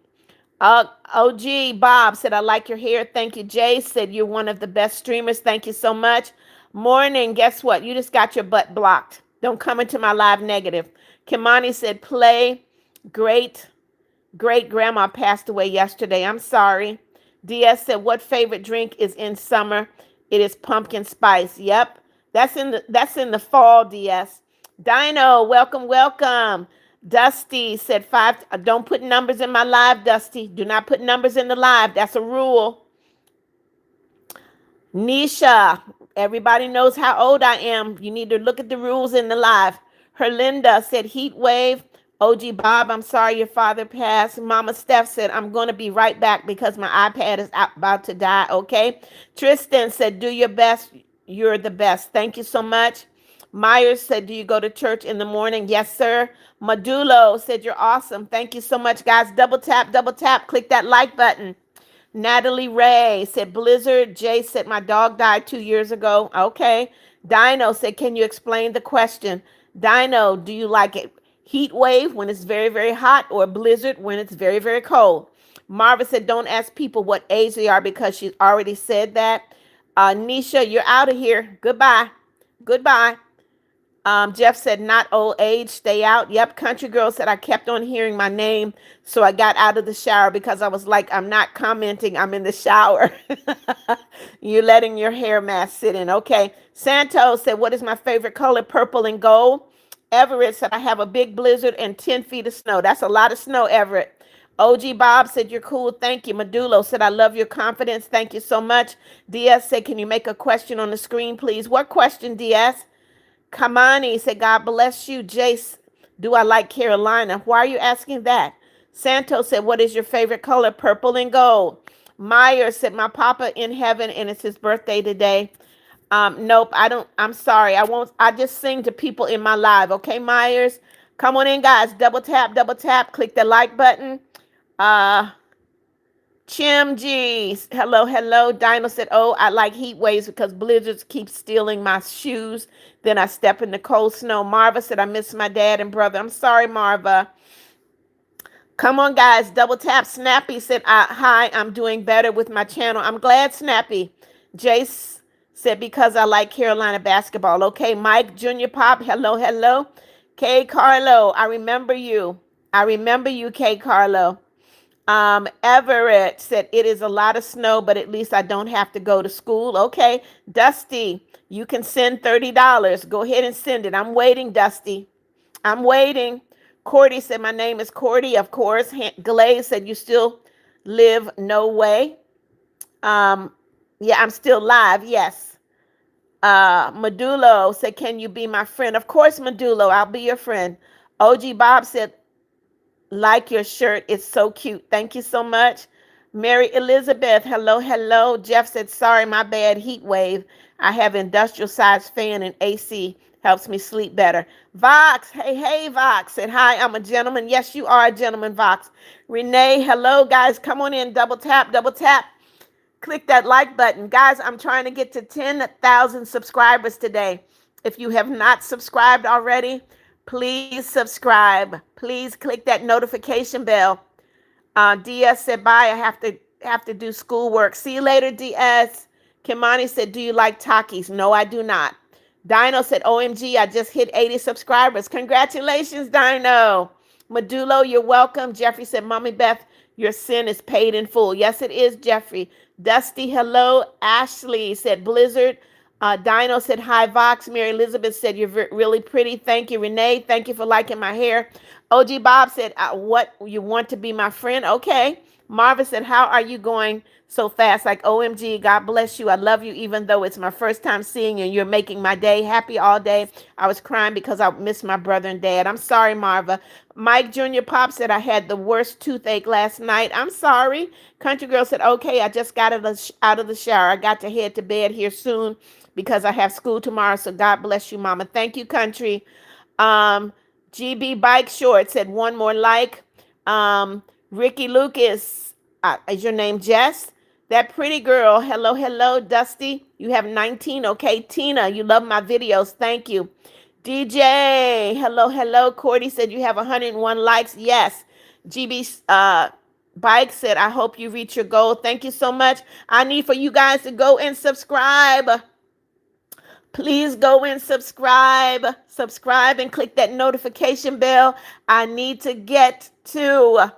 OG Bob said, I like your hair. Thank you. Jay said, you're one of the best streamers. Thank you so much. Morning, guess what? You just got your butt blocked. Don't come into my live negative. Kimani said, play. Great grandma passed away yesterday. I'm sorry. DS said, what favorite drink is in summer? It is pumpkin spice. Yep. That's in the fall, DS. Dino, welcome, welcome. Dusty said, don't put numbers in my live, Dusty. Do not put numbers in the live. That's a rule. Nisha, everybody knows how old I am. You need to look at the rules in the live. Herlinda said, heat wave. OG Bob, I'm sorry your father passed. Mama Steph said, I'm going to be right back because my iPad is about to die, okay? Tristan said, do your best. You're the best. Thank you so much. Myers said, do you go to church in the morning? Yes, sir. Madulo said, you're awesome. Thank you so much, guys. Double tap, click that like button. Natalie Ray said, Blizzard. Jay said, my dog died 2 years ago. Okay. Dino said, can you explain the question? Dino, do you like it heat wave when it's very, very hot or blizzard when it's very, very cold? Marva said, don't ask people what age they are because she's already said that. Nisha, you're out of here. Goodbye. Goodbye. Jeff said, not old age, stay out. Yep. Country Girl said, I kept on hearing my name, so I got out of the shower because I was like, I'm not commenting. I'm in the shower. You're letting your hair mask sit in. Okay. Santos said, what is my favorite color? Purple and gold. Everett said, I have a big blizzard and 10 feet of snow. That's a lot of snow, Everett. OG Bob said, you're cool. Thank you. Medulo said, I love your confidence. Thank you so much. DS said, can you make a question on the screen, please? What question, DS? Kamani said, God bless you. Jace, do I like Carolina? Why are you asking that? Santos said, what is your favorite color? Purple and gold. Meyer said, my papa in heaven and it's his birthday today. Nope, I don't. I'm sorry. I won't. I just sing to people in my live. Okay, Myers? Come on in, guys. Double tap. Click the like button. Uh, Chim G, hello, hello. Dino said, oh, I like heat waves because blizzards keep stealing my shoes. Then I step in the cold snow. Marva said, I miss my dad and brother. I'm sorry, Marva. Come on, guys. Double tap. Snappy said, hi, I'm doing better with my channel. I'm glad, Snappy. Jace said, because I like Carolina basketball. Okay, Mike Junior Pop, hello, hello. K. Carlo, I remember you. K. Carlo. Everett said, it is a lot of snow, but at least I don't have to go to school. Okay. Dusty, you can send $30. Go ahead and send it. I'm waiting, Dusty. I'm waiting. Cordy said, my name is Cordy, of course. Glaze said, you still live? No way. Yeah, I'm still live. Yes. Medulo said, can you be my friend? Of course, Medulo, I'll be your friend. OG Bob said, Like your shirt. It's so cute. Thank you so much. Mary Elizabeth, hello, hello. Jeff said, sorry, my bad heat wave. I have industrial size fan and AC. Helps me sleep better. Vox, hey, hey, Vox said, hi, I'm a gentleman. Yes, you are a gentleman, Vox. Renee, hello, guys. Come on in. Double tap, double tap. Click that like button. Guys, I'm trying to get to 10,000 subscribers today. If you have not subscribed already, please subscribe. Please click that notification bell. DS said, bye. I have to do schoolwork. See you later, DS. Kimani said, do you like Takis? No, I do not. Dino said, OMG, I just hit 80 subscribers. Congratulations, Dino. Medulo, you're welcome. Jeffrey said, Mommy Beth, your sin is paid in full. Yes, it is, Jeffrey. Dusty, hello. Ashley said, Blizzard. Dino said, hi, Vox. Mary Elizabeth said, you're really pretty. Thank you, Renee. Thank you for liking my hair. OG Bob said, what, you want to be my friend? Okay. Marva said, how are you going so fast? Like, OMG, God bless you. I love you, even though it's my first time seeing you. You're making my day. Happy all day. I was crying because I missed my brother and dad. I'm sorry, Marva. Mike Jr. Pop said, I had the worst toothache last night. I'm sorry. Country Girl said, okay, I just got out of the shower. I got to head to bed here soon because I have school tomorrow. So God bless you, Mama. Thank you, Country. GB Bike Short said, one more like. Ricky Lucas, is your name Jess? That pretty girl. Hello, hello, Dusty. You have 19. Okay, Tina, you love my videos. Thank you. DJ, hello, hello. Cordy said you have 101 likes. Yes. GB Bike said, I hope you reach your goal. Thank you so much. I need for you guys to go and subscribe. Please go and subscribe. Subscribe and click that notification bell. I need to get to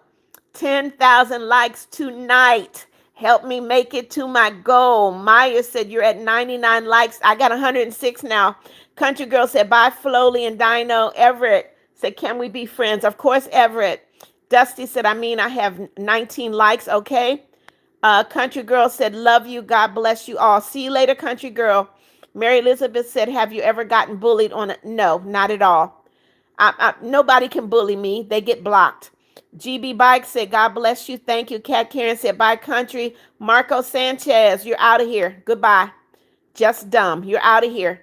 10,000 likes tonight. Help me make it to my goal. Maya said you're at 99 likes. I got 106 now. Country Girl said bye, Flowly and Dino. Everett said, can we be friends? Of course, Everett. Dusty said, I have 19 likes. Okay. Country Girl said, love you. God bless you all. See you later, Country Girl. Mary Elizabeth said, have you ever gotten bullied on it? No, not at all. Nobody can bully me. They get blocked. GB Bike said, God bless you. Thank you. Cat Karen said, bye, Country. Marco Sanchez, you're out of here. Goodbye. Just dumb. You're out of here.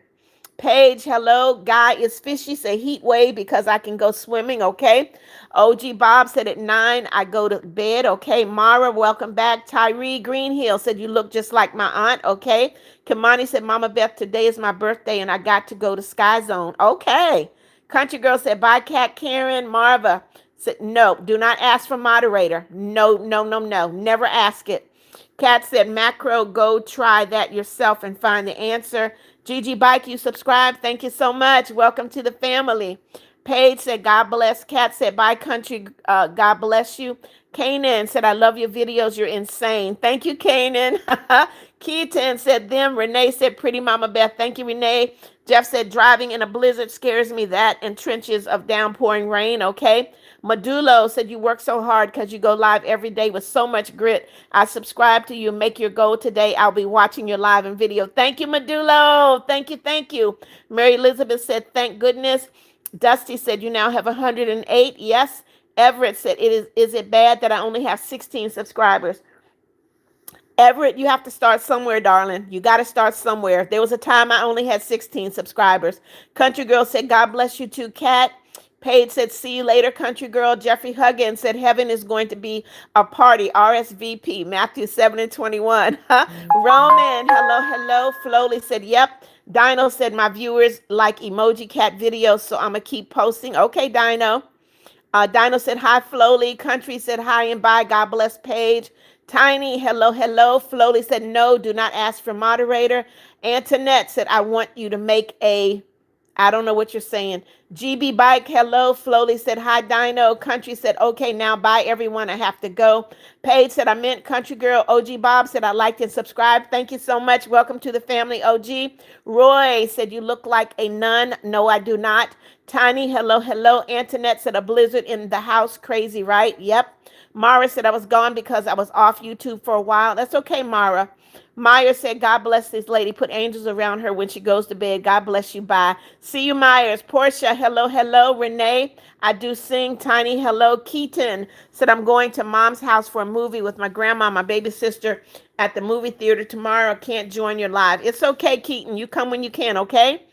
Paige, hello. Guy is fishy. Say heat wave because I can go swimming. Okay. OG Bob said at 9, I go to bed. Okay. Mara, welcome back. Tyree Greenhill said you look just like my aunt. Okay. Kimani said, Mama Beth, today is my birthday and I got to go to Sky Zone. Okay. Country Girl said, bye, Cat Karen. Marva said, no, do not ask for moderator. No, no, no, no. Never ask it. Kat said, Macro, go try that yourself and find the answer. Gigi Bike, you subscribe. Thank you so much. Welcome to the family. Paige said, God bless. Kat said, bye, Country. God bless you. Kanan said, I love your videos. You're insane. Thank you, Kanan. Keaton said, them. Renee said, pretty Mama Beth. Thank you, Renee. Jeff said, driving in a blizzard scares me. That and trenches of downpouring rain. Okay. Medulo said, you work so hard because you go live every day with so much grit. I subscribe to you. Make your goal today. I'll be watching your live and video. Thank you, Medulo. Thank you. Thank you. Mary Elizabeth said, thank goodness. Dusty said, you now have 108. Yes. Everett said, is it bad that I only have 16 subscribers? Everett, you have to start somewhere, darling. You got to start somewhere. There was a time I only had 16 subscribers. Country Girl said, God bless you too, Kat. Paige said, see you later, Country Girl. Jeffrey Huggins said, heaven is going to be a party. RSVP, Matthew 7:21. Roman, hello, hello. Flowly said, yep. Dino said, my viewers like emoji cat videos, so I'm going to keep posting. Okay, Dino. Dino said, hi, Flowly. Country said, hi and bye. God bless, Paige. Tiny, hello, hello. Flowly said, no, do not ask for moderator. Antoinette said, I want you to make I don't know what you're saying. GB Bike, hello. Flowly said, hi, Dino. Country said, okay, now bye, everyone. I have to go. Paige said, I meant Country Girl. OG Bob said, I liked and subscribed. Thank you so much. Welcome to the family, OG. Roy said, you look like a nun. No, I do not. Tiny, hello, hello. Antoinette said, a blizzard in the house. Crazy, right? Yep. Mara said, I was gone because I was off YouTube for a while. That's okay, Mara. Myers said, God bless this lady. Put angels around her when she goes to bed. God bless you. Bye. See you, Myers. Portia, hello, hello. Renee, I do sing. Tiny, hello. Keaton said, I'm going to mom's house for a movie with my grandma, my baby sister, at the movie theater tomorrow. Can't join your live. It's okay, Keaton. You come when you can, okay?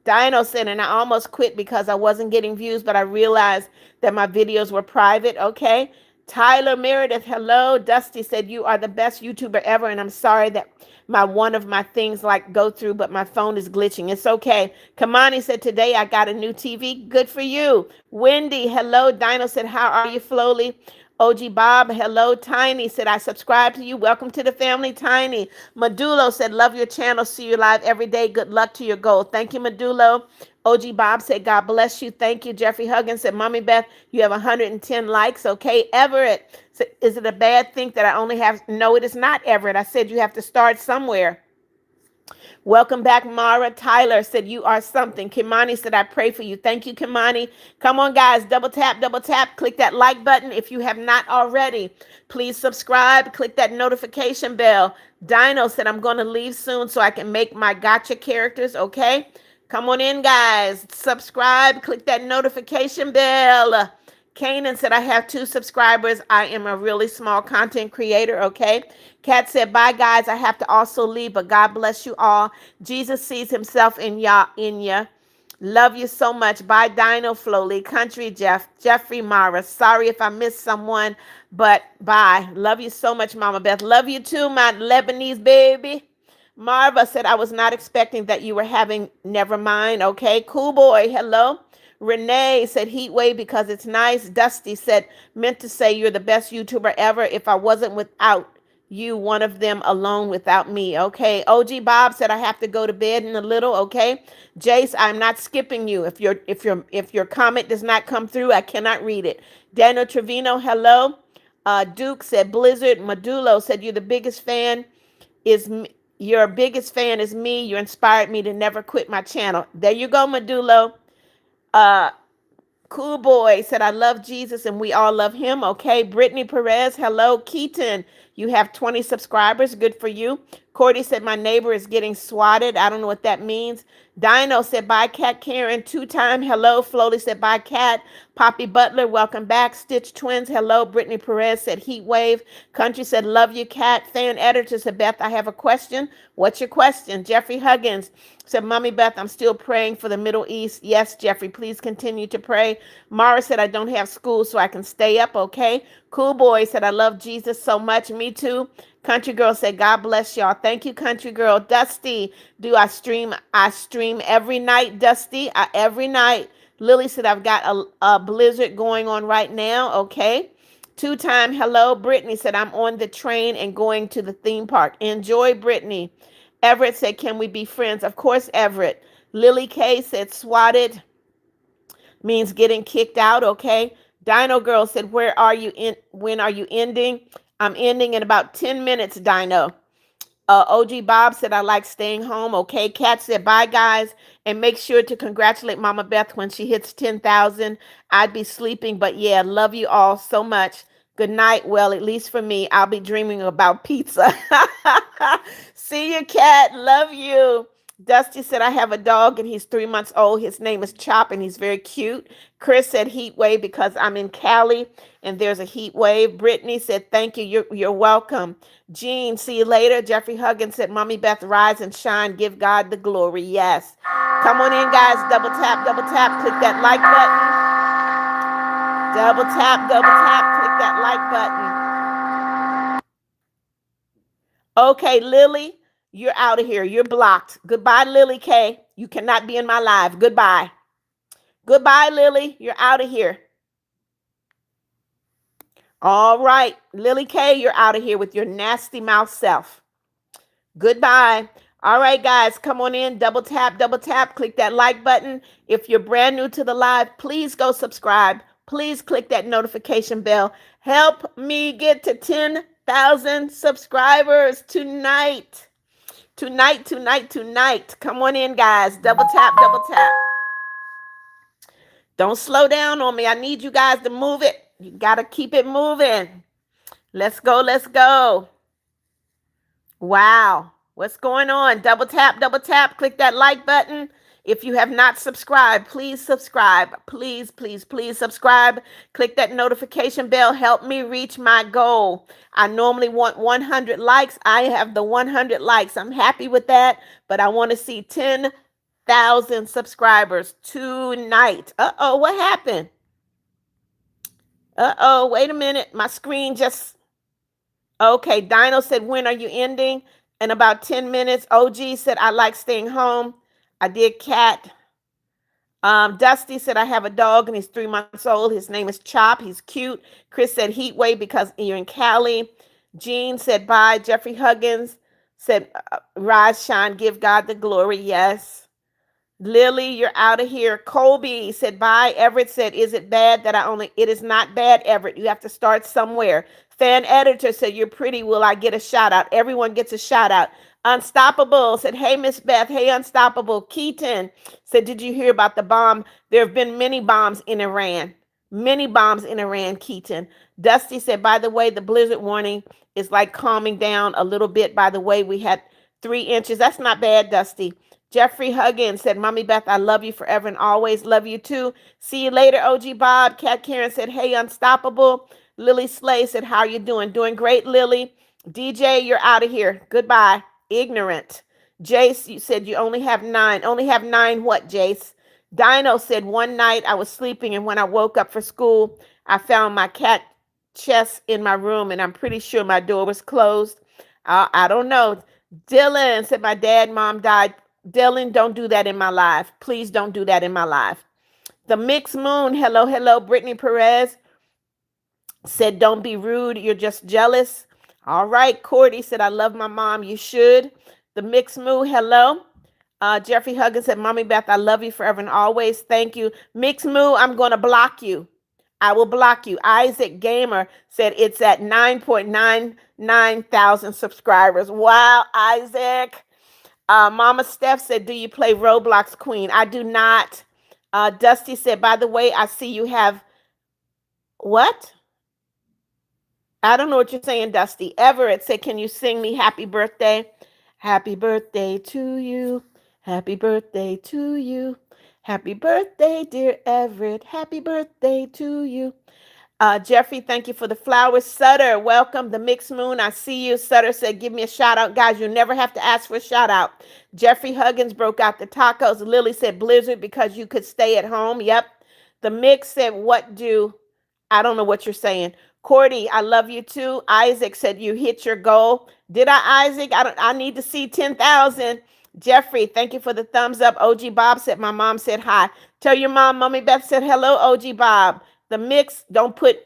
Dino said, and I almost quit because I wasn't getting views, but I realized that my videos were private. Okay. Tyler Meredith, hello. Dusty said, you are the best YouTuber ever, and I'm sorry that one of my things like go through, but my phone is glitching. It's okay. Kamani said, today I got a new TV. Good for you. Wendy, hello. Dino said, how are you, Flowly? OG Bob, hello. Tiny said, I subscribe to you. Welcome to the family, Tiny. Medulo said, love your channel. See you live every day. Good luck to your goal. Thank you, Medulo. OG Bob said, God bless you. Thank you. Jeffrey Huggins said, Mommy Beth, you have 110 likes. Okay. Everett said, is it a bad thing that I only have? No, it is not, Everett. I said you have to start somewhere. Welcome back, Mara. Tyler said, you are something. Kimani said, I pray for you. Thank you, Kimani. Come on, guys. Double tap, double tap. Click that like button if you have not already. Please subscribe. Click that notification bell. Dino said, I'm going to leave soon so I can make my gotcha characters, okay? Come on in, guys. Subscribe. Click that notification bell. Kanan said, I have 2 subscribers. I am a really small content creator, okay? Kat said, bye, guys. I have to also leave, but God bless you all. Jesus sees himself in ya. Love you so much. Bye, Dino Flowly. Country Jeff. Jeffrey Mara. Sorry if I missed someone, but bye. Love you so much, Mama Beth. Love you too, my Lebanese baby. Marva said, I was not expecting that you were having, never mind. Okay, cool boy. Hello. Renee said, heat wave because it's nice. Dusty said, meant to say you're the best YouTuber ever. If I wasn't without you, one of them alone without me. Okay. OG Bob said, I have to go to bed in a little. Okay. Jace, I'm not skipping you. If your comment does not come through, I cannot read it. Daniel Trevino, hello. Duke said, Blizzard. Medulo said, you're the biggest fan is me. Your biggest fan is me. You inspired me to never quit my channel. There you go, Medulo. Uh, Cool boy said, I love Jesus and we all love him. Okay. Brittany Perez, hello. Keaton, you have 20 subscribers. Good for you. Cordy said, my neighbor is getting swatted. I don't know what that means. Dino said, bye, Cat Karen. 2-time, hello. Floaty said, bye, Cat. Poppy Butler, welcome back. Stitch Twins, hello. Brittany Perez said, heat wave. Country said, love you, Cat. Fan editor said, Beth, I have a question. What's your question? Jeffrey Huggins said, Mommy Beth, I'm still praying for the Middle East. Yes, Jeffrey, please continue to pray. Mara said, I don't have school so I can stay up, okay? Cool boy said, I love Jesus so much. Me too. Country Girl said, God bless y'all. Thank you, Country Girl. Dusty, do I stream? I stream every night, Dusty. Every night. Lily said, I've got a blizzard going on right now, okay? 2-time, hello. Brittany said, I'm on the train and going to the theme park. Enjoy, Brittany. Everett said, can we be friends? Of course, Everett. Lily K said, swatted means getting kicked out, okay? Dino Girl said, where are you in? When are you ending? I'm ending in about 10 minutes, Dino. OG Bob said, I like staying home. Okay. Kat said, bye, guys. And make sure to congratulate Mama Beth when she hits 10,000. I'd be sleeping, but yeah, love you all so much. Good night. Well, at least for me, I'll be dreaming about pizza. See you, Kat. Love you. Dusty said, I have a dog and he's 3 months old. His name is Chop and he's very cute. Chris said, heat wave because I'm in Cali and there's a heat wave. Brittany said, thank you. You're welcome. Jean, see you later. Jeffrey Huggins said, Mommy Beth, rise and shine. Give God the glory. Yes. Come on in, guys. Double tap, double tap. Click that like button. Double tap, double tap. Click that like button. Okay, Lily. You're out of here. You're blocked. Goodbye, Lily K. You cannot be in my live. Goodbye. Goodbye, Lily. You're out of here. All right. Lily K, you're out of here with your nasty mouth self. Goodbye. All right, guys, come on in. Double tap, click that like button. If you're brand new to the live, please go subscribe. Please click that notification bell. Help me get to 10,000 subscribers tonight. Tonight. Come on in, guys. Double tap. Don't slow down on me. I need you guys to move it. You got to keep it moving. Let's go. Wow. What's going on? Double tap, click that like button. If you have not subscribed, please subscribe. Please, please, please subscribe. Click that notification bell. Help me reach my goal. I normally want 100 likes. I have the 100 likes. I'm happy with that, but I want to see 10,000 subscribers tonight. Uh-oh, what happened? Uh-oh, wait a minute. My screen just... Okay, Dino said, when are you ending? In about 10 minutes. OG said, I like staying home. I did cat. Dusty said, I have a dog and he's 3 months old. His name is Chop. He's cute. Chris said, heat wave because you're in Cali. Jean said, bye. Jeffrey Huggins said, rise, shine, give God the glory. Yes. Lily, you're out of here. Colby said, bye. Everett said, is it bad that it is not bad, Everett. You have to start somewhere. Fan editor said, you're pretty. Will I get a shout out? Everyone gets a shout out. Unstoppable said, hey, Miss Beth. Hey, Unstoppable. Keaton said, did you hear about the bomb? There have been many bombs in Iran. Many bombs in Iran, Keaton. Dusty said, by the way, the blizzard warning is like calming down a little bit. By the way, we had 3 inches. That's not bad, Dusty. Jeffrey Huggins said, Mommy Beth, I love you forever and always. Love you too. See you later, OG Bob. Kat Karen said, hey, Unstoppable. Lily Slay said, how are you doing? Doing great, Lily. DJ, you're out of here. Goodbye. Ignorant. Jace, you said you only have 9. Only have 9 what, Jace? Dino said, one night I was sleeping and when I woke up for school, I found my cat chest in my room and I'm pretty sure my door was closed. I don't know. Dylan said, my dad, mom died. Dylan, don't do that in my life. Please don't do that in my life. The Mixed Moon, hello, hello. Brittany Perez said, don't be rude. You're just jealous. All right. Cordy said, I love my mom. You should. The Mixed Moon, hello. Jeffrey Huggins said, Mommy Beth, I love you forever and always. Thank you. Mixed Moo, I'm going to block you. I will block you. Isaac Gamer said it's at 9.99 thousand subscribers. Wow, Isaac. Mama Steph said, do you play Roblox, Queen? I do not. Dusty said, by the way, I see you have... What? I don't know what you're saying, Dusty. Everett said, can you sing me happy birthday? Happy birthday to you. Happy birthday to you. Happy birthday, dear Everett. Happy birthday to you. Jeffrey, thank you for the flowers. Sutter, welcome. The Mixed Moon, I see you. Sutter said, give me a shout out. Guys, you never have to ask for a shout out. Jeffrey Huggins broke out the tacos. Lily said, blizzard because you could stay at home. Yep. The Mix said, I don't know what you're saying. Cordy, I love you too. Isaac said, you hit your goal. Did I, Isaac? I need to see 10,000. Jeffrey, thank you for the thumbs up. OG Bob said, my mom said hi. Tell your mom, Mommy Beth said hello, OG Bob. The Mix, don't put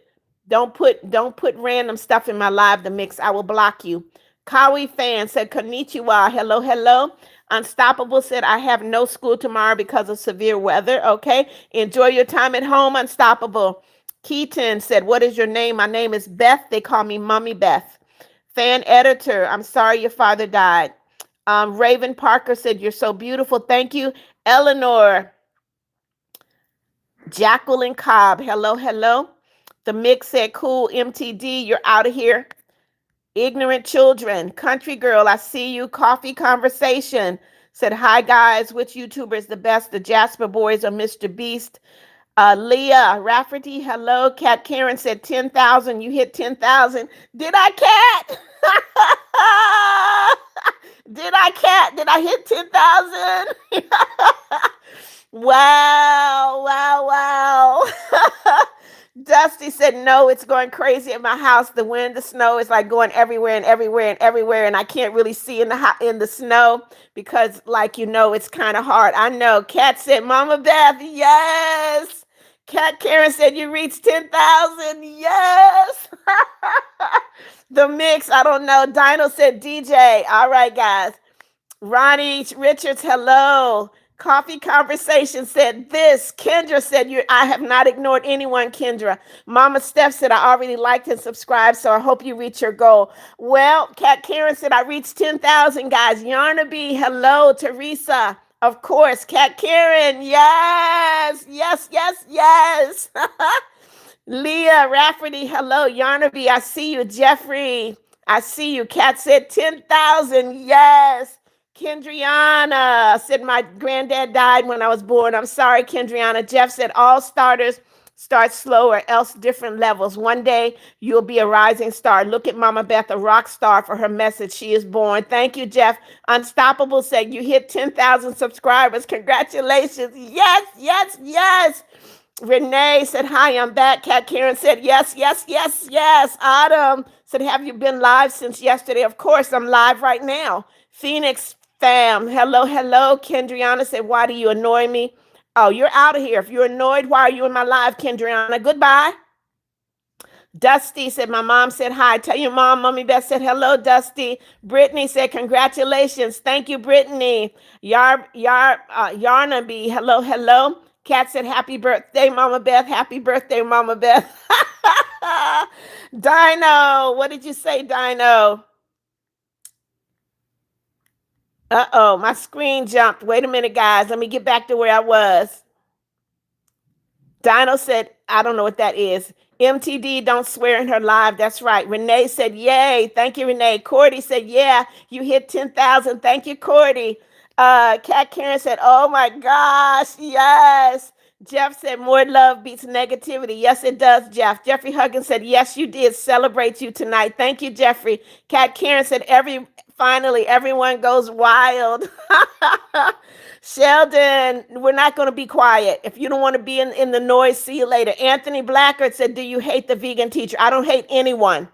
random stuff in my live. The Mix, I will block you. Kawi fan said, konnichiwa, hello, hello. Unstoppable said, I have no school tomorrow because of severe weather. Okay, enjoy your time at home, Unstoppable. Keaton said, what is your name? My name is Beth. They call me Mommy Beth. Fan editor, I'm sorry your father died. Raven Parker said, you're so beautiful. Thank you. Eleanor. Jacqueline Cobb, hello, hello. The Mix said, cool, MTD, you're out of here. Ignorant Children, Country Girl, I see you. Coffee Conversation said, hi, guys. Which YouTuber is the best, the Jasper Boys or Mr. Beast? Leah Rafferty, hello. Kat Karen said 10,000. You hit 10,000. Did I, Kat? Did I, Kat? Did I hit 10,000? Wow, wow, wow. Dusty said, no, it's going crazy at my house. The wind, the snow is like going everywhere and everywhere and everywhere. And I can't really see in the snow because, like, it's kind of hard. I know. Kat said, Mama Beth, yes. Kat Karen said, you reached 10,000. Yes. The Mix, I don't know. Dino said, DJ. All right, guys. Ronnie Richards, hello. Coffee Conversation said this. Kendra said, I have not ignored anyone, Kendra. Mama Steph said, I already liked and subscribed, so I hope you reach your goal. Well, Kat Karen said, I reached 10,000, guys. Yarnaby, hello. Teresa, of course. Kat Karen, yes, yes, yes, yes. Leah Rafferty, hello. Yarnaby, I see you. Jeffrey, I see you. Kat said 10,000. Yes. Kendriana said, my granddad died when I was born. I'm sorry, Kendriana. Jeff said, all starters start slower, else different levels. One day you'll be a rising star. Look at Mama Beth, a rock star for her message. She is born. Thank you, Jeff. Unstoppable said, you hit 10,000 subscribers. Congratulations. Yes, yes, yes. Renee said, hi, I'm back. Kat Karen said, yes, yes, yes, yes. Autumn said, have you been live since yesterday? Of course, I'm live right now. Phoenix fam, hello, hello. Kendriana said, why do you annoy me? Oh, you're out of here. If you're annoyed, why are you in my live, Kendriana? Goodbye. Dusty said, my mom said hi. Tell your mom, Mommy Beth said hello, Dusty. Brittany said, congratulations. Thank you, Brittany. Yarnaby, hello, hello. Kat said, happy birthday, Mama Beth. Happy birthday, Mama Beth. Dino, what did you say, Dino? Uh-oh, my screen jumped. Wait a minute, guys. Let me get back to where I was. Dino said, I don't know what that is. MTD, don't swear in her live. That's right. Renee said, yay. Thank you, Renee. Cordy said, yeah, you hit 10,000. Thank you, Cordy. Kat Karen said, oh my gosh, yes. Jeff said, more love beats negativity. Yes, it does, Jeff. Jeffrey Huggins said, yes, you did. Celebrate you tonight. Thank you, Jeffrey. Kat Karen said, finally, everyone goes wild. Sheldon, we're not going to be quiet. If you don't want to be in the noise, see you later. Anthony Blackard said, do you hate the vegan teacher? I don't hate anyone.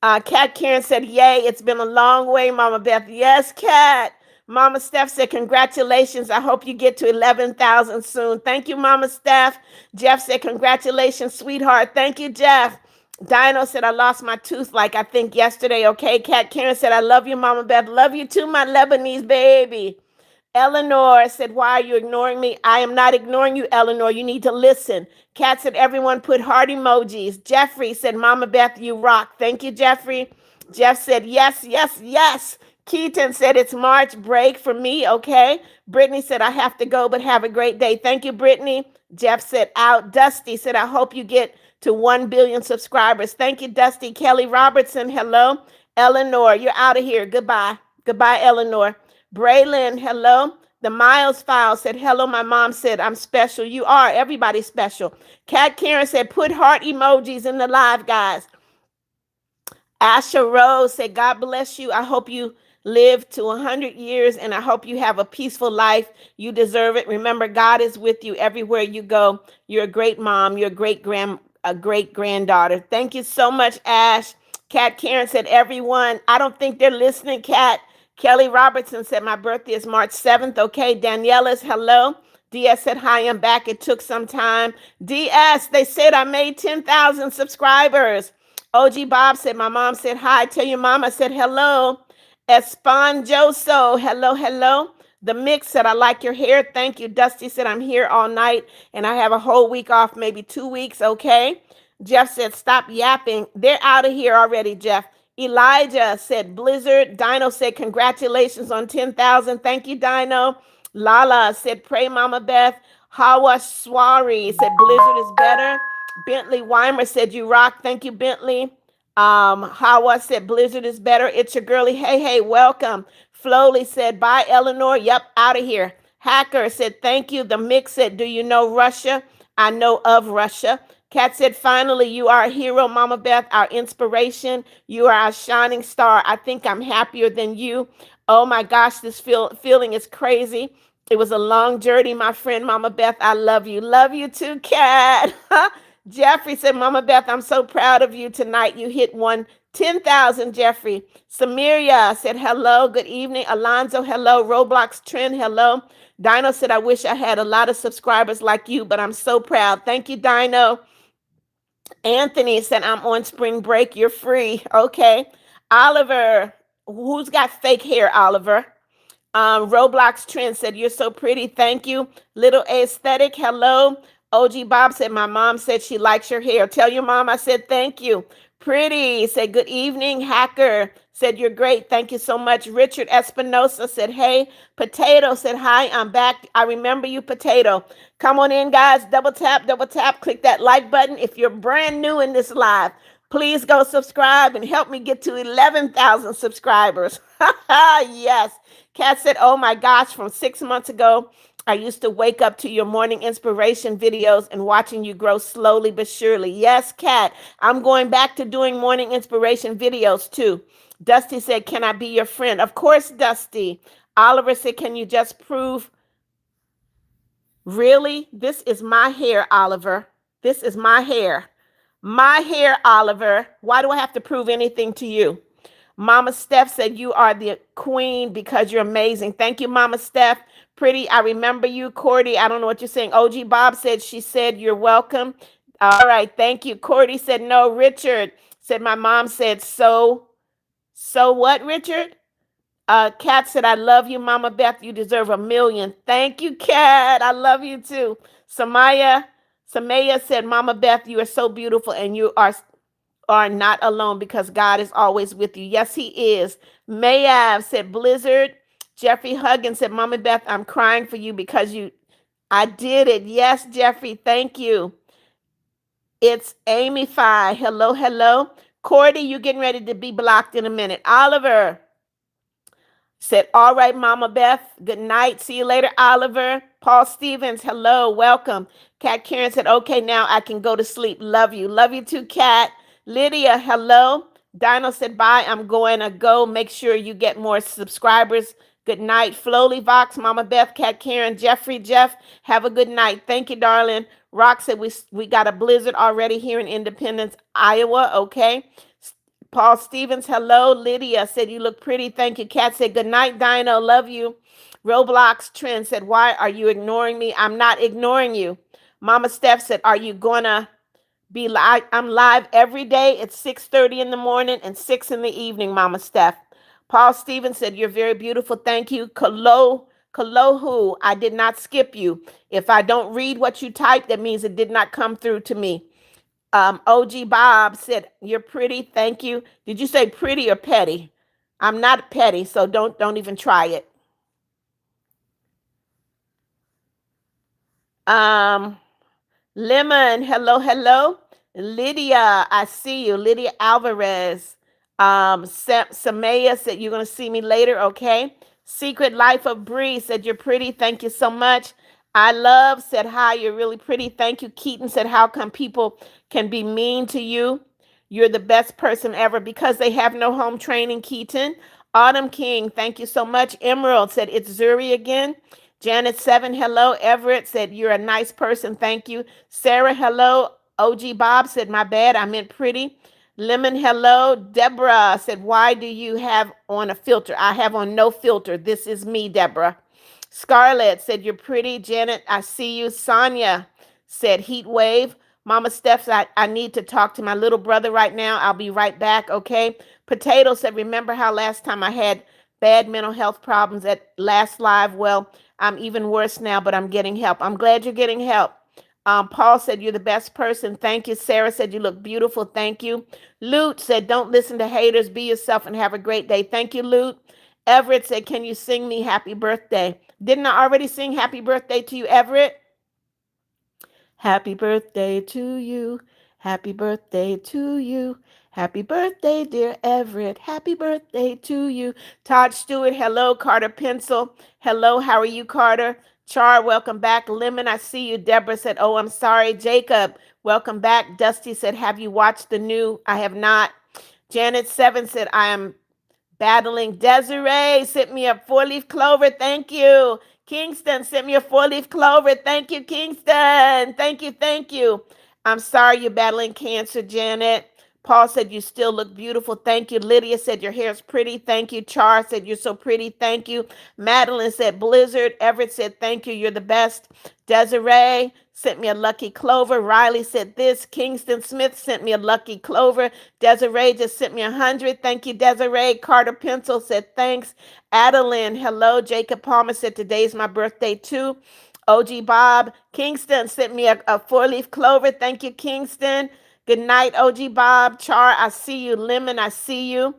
Kat Karen said, yay, it's been a long way, Mama Beth. Yes, Kat. Mama Steph said, congratulations. I hope you get to 11,000 soon. Thank you, Mama Steph. Jeff said, congratulations, sweetheart. Thank you, Jeff. Dino said, I lost my tooth like I think yesterday. Okay, Kat Karen said, I love you, Mama Beth. Love you too, my Lebanese baby. Eleanor said, why are you ignoring me? I am not ignoring you, Eleanor. You need to listen. Kat said, everyone put heart emojis. Jeffrey said, Mama Beth, you rock. Thank you, Jeffrey. Jeff said, yes, yes, yes. Keaton said, it's March break for me, okay? Brittany said, I have to go, but have a great day. Thank you, Brittany. Jeff said, out. Dusty said, I hope you get to 1 billion subscribers. Thank you, Dusty. Kelly Robertson, hello. Eleanor, you're out of here. Goodbye. Goodbye, Eleanor. Braylon, hello. The Miles file said, hello. My mom said, I'm special. You are. Everybody's special. Kat Karen said, put heart emojis in the live, guys. Asha Rose said, God bless you. I hope you live to 100 years and I hope you have a peaceful life. You deserve it. Remember, God is with you everywhere you go. You're a great mom. You're a great granddaughter. Thank you so much, Ash. Kat Karen said, everyone, I don't think they're listening, Kat. Kelly Robertson said, my birthday is March 7th. Okay, Daniela's hello. DS said, hi, I'm back. It took some time. DS, they said I made 10,000 subscribers. OG Bob said, my mom said, hi. Tell your mom I said, hello. Esponjoso, hello, hello. The Mix said, I like your hair. Thank you. Dusty said, I'm here all night and I have a whole week off, maybe 2 weeks. Okay. Jeff said, stop yapping. They're out of here already, Jeff. Elijah said, Blizzard. Dino said, congratulations on 10,000. Thank you, Dino. Lala said, pray, Mama Beth. Hawa Swari said, Blizzard is better. Bentley Weimer said, you rock. Thank you, Bentley. Hawa said, Blizzard is better. It's your girly. Hey, hey, welcome. Flowly said, bye, Eleanor. Yep, out of here. Hacker said, thank you. The Mix said, do you know Russia? I know of Russia. Kat said, finally, you are a hero, Mama Beth, our inspiration. You are our shining star. I think I'm happier than you. Oh my gosh, this feeling is crazy. It was a long journey, my friend, Mama Beth. I love you. Love you too, Kat. Jeffrey said, Mama Beth, I'm so proud of you tonight. You hit 10,000, Jeffrey. Samiria said, hello, good evening. Alonzo, hello. Roblox Trend, hello. Dino said, I wish I had a lot of subscribers like you, but I'm so proud. Thank you, Dino. Anthony said, I'm on spring break. You're free. Okay. Oliver, who's got fake hair, Oliver? Roblox Trend said, you're so pretty. Thank you. Little Aesthetic, hello. OG Bob said, my mom said she likes your hair. Tell your mom I said thank you. Pretty said, good evening. Hacker said, you're great. Thank you so much. Richard Espinosa said, hey. Potato said, hi, I'm back. I remember you, Potato. Come on in, guys. Double tap, click that like button. If you're brand new in this live, Please go subscribe and help me get to 11,000 subscribers. Yes. Kat said, oh my gosh, from 6 months ago, I used to wake up to your morning inspiration videos and watching you grow slowly but surely. Yes, Kat, I'm going back to doing morning inspiration videos too. Dusty said, can I be your friend? Of course, Dusty. Oliver said, can you just prove really? This is my hair, Oliver. This is my hair. My hair, Oliver. Why do I have to prove anything to you? Mama Steph said, you are the queen because you're amazing. Thank you, Mama Steph. Pretty, I remember you. Cordy, I don't know what you're saying. OG Bob said, she said, you're welcome. All right, thank you. Cordy said, no. Richard said, my mom said, so what, Richard? Kat said, I love you, Mama Beth. You deserve 1,000,000. Thank you, Kat. I love you too. Samaya said, Mama Beth, you are so beautiful and you are not alone because God is always with you. Yes, he is. Mayav said, Blizzard. Jeffrey Huggins said, Mama Beth, I'm crying for you because I did it. Yes, Jeffrey, thank you. It's Amy Fi. Hello, hello. Cordy, you're getting ready to be blocked in a minute. Oliver said, all right, Mama Beth, good night. See you later, Oliver. Paul Stevens, hello, welcome. Kat Karen said, okay, now I can go to sleep. Love you. Love you too, Kat. Lydia, hello. Dino said, bye. I'm going to go. Make sure you get more subscribers. Good night. Flowly Vox, Mama Beth, Kat Karen, Jeffrey, Jeff, have a good night. Thank you, darling. Rock said, we got a blizzard already here in Independence, Iowa. Okay. Paul Stevens, hello. Lydia said, you look pretty. Thank you. Kat said, good night, Dino. Love you. Roblox Trend said, why are you ignoring me? I'm not ignoring you. Mama Steph said, are you going to be live? I'm live every day at 6:30 in the morning and 6 in the evening, Mama Steph. Paul Stevens said, you're very beautiful. Thank you. Kalohu, I did not skip you. If I don't read what you typed, that means it did not come through to me. OG Bob said, you're pretty. Thank you. Did you say pretty or petty? I'm not petty, so don't even try it. Lemon, hello, hello. Lydia, I see you. Lydia Alvarez. Samaya said, you're going to see me later, okay? Secret Life of Bree said, you're pretty. Thank you so much. I love said, hi, you're really pretty. Thank you. Keaton said, how come people can be mean to you? You're the best person ever because they have no home training, Keaton. Autumn King, thank you so much. Emerald said, it's Zuri again. Janet 7, hello. Everett said, you're a nice person. Thank you. Sarah, hello. OG Bob said, my bad. I meant pretty. Lemon, hello. Deborah said, why do you have on a filter? I have on no filter. This is me, Deborah. Scarlett said, you're pretty. Janet, I see you. Sonia said, heat wave. Mama Steph said, I need to talk to my little brother right now. I'll be right back, okay? Potato said, remember how last time I had bad mental health problems at last live? Well, I'm even worse now, but I'm getting help. I'm glad you're getting help. Paul said, you're the best person. Thank you. Sarah said, you look beautiful. Thank you. Lute said, don't listen to haters. Be yourself and have a great day. Thank you, Lute. Everett said, can you sing me happy birthday? Didn't I already sing happy birthday to you, Everett? Happy birthday to you. Happy birthday to you. Happy birthday, dear Everett. Happy birthday to you. Todd Stewart, hello. Carter Pencil, hello. How are you, Carter? Char, welcome back. Lemon, I see you. Deborah said, oh, I'm sorry. Jacob, welcome back. Dusty said, have you watched the new? I have not. Janet 7 said, I am battling. Desiree sent me a 4-leaf clover. Thank you. Kingston sent me a 4-leaf clover. Thank you, Kingston. Thank you. Thank you. I'm sorry you're battling cancer, Janet. Paul said, you still look beautiful. Thank you. Lydia said, your hair's pretty. Thank you. Char said, you're so pretty. Thank you. Madeline said, Blizzard. Everett said, thank you. You're the best. Desiree sent me a lucky clover. Riley said this. Kingston Smith sent me a lucky clover. Desiree just sent me 100. Thank you, Desiree. Carter Pencil said thanks. Adeline, hello. Jacob Palmer said today's my birthday too. OG Bob Kingston sent me a 4-leaf clover. Thank you, Kingston. Good night, OG Bob. Char, I see you. Lemon, I see you.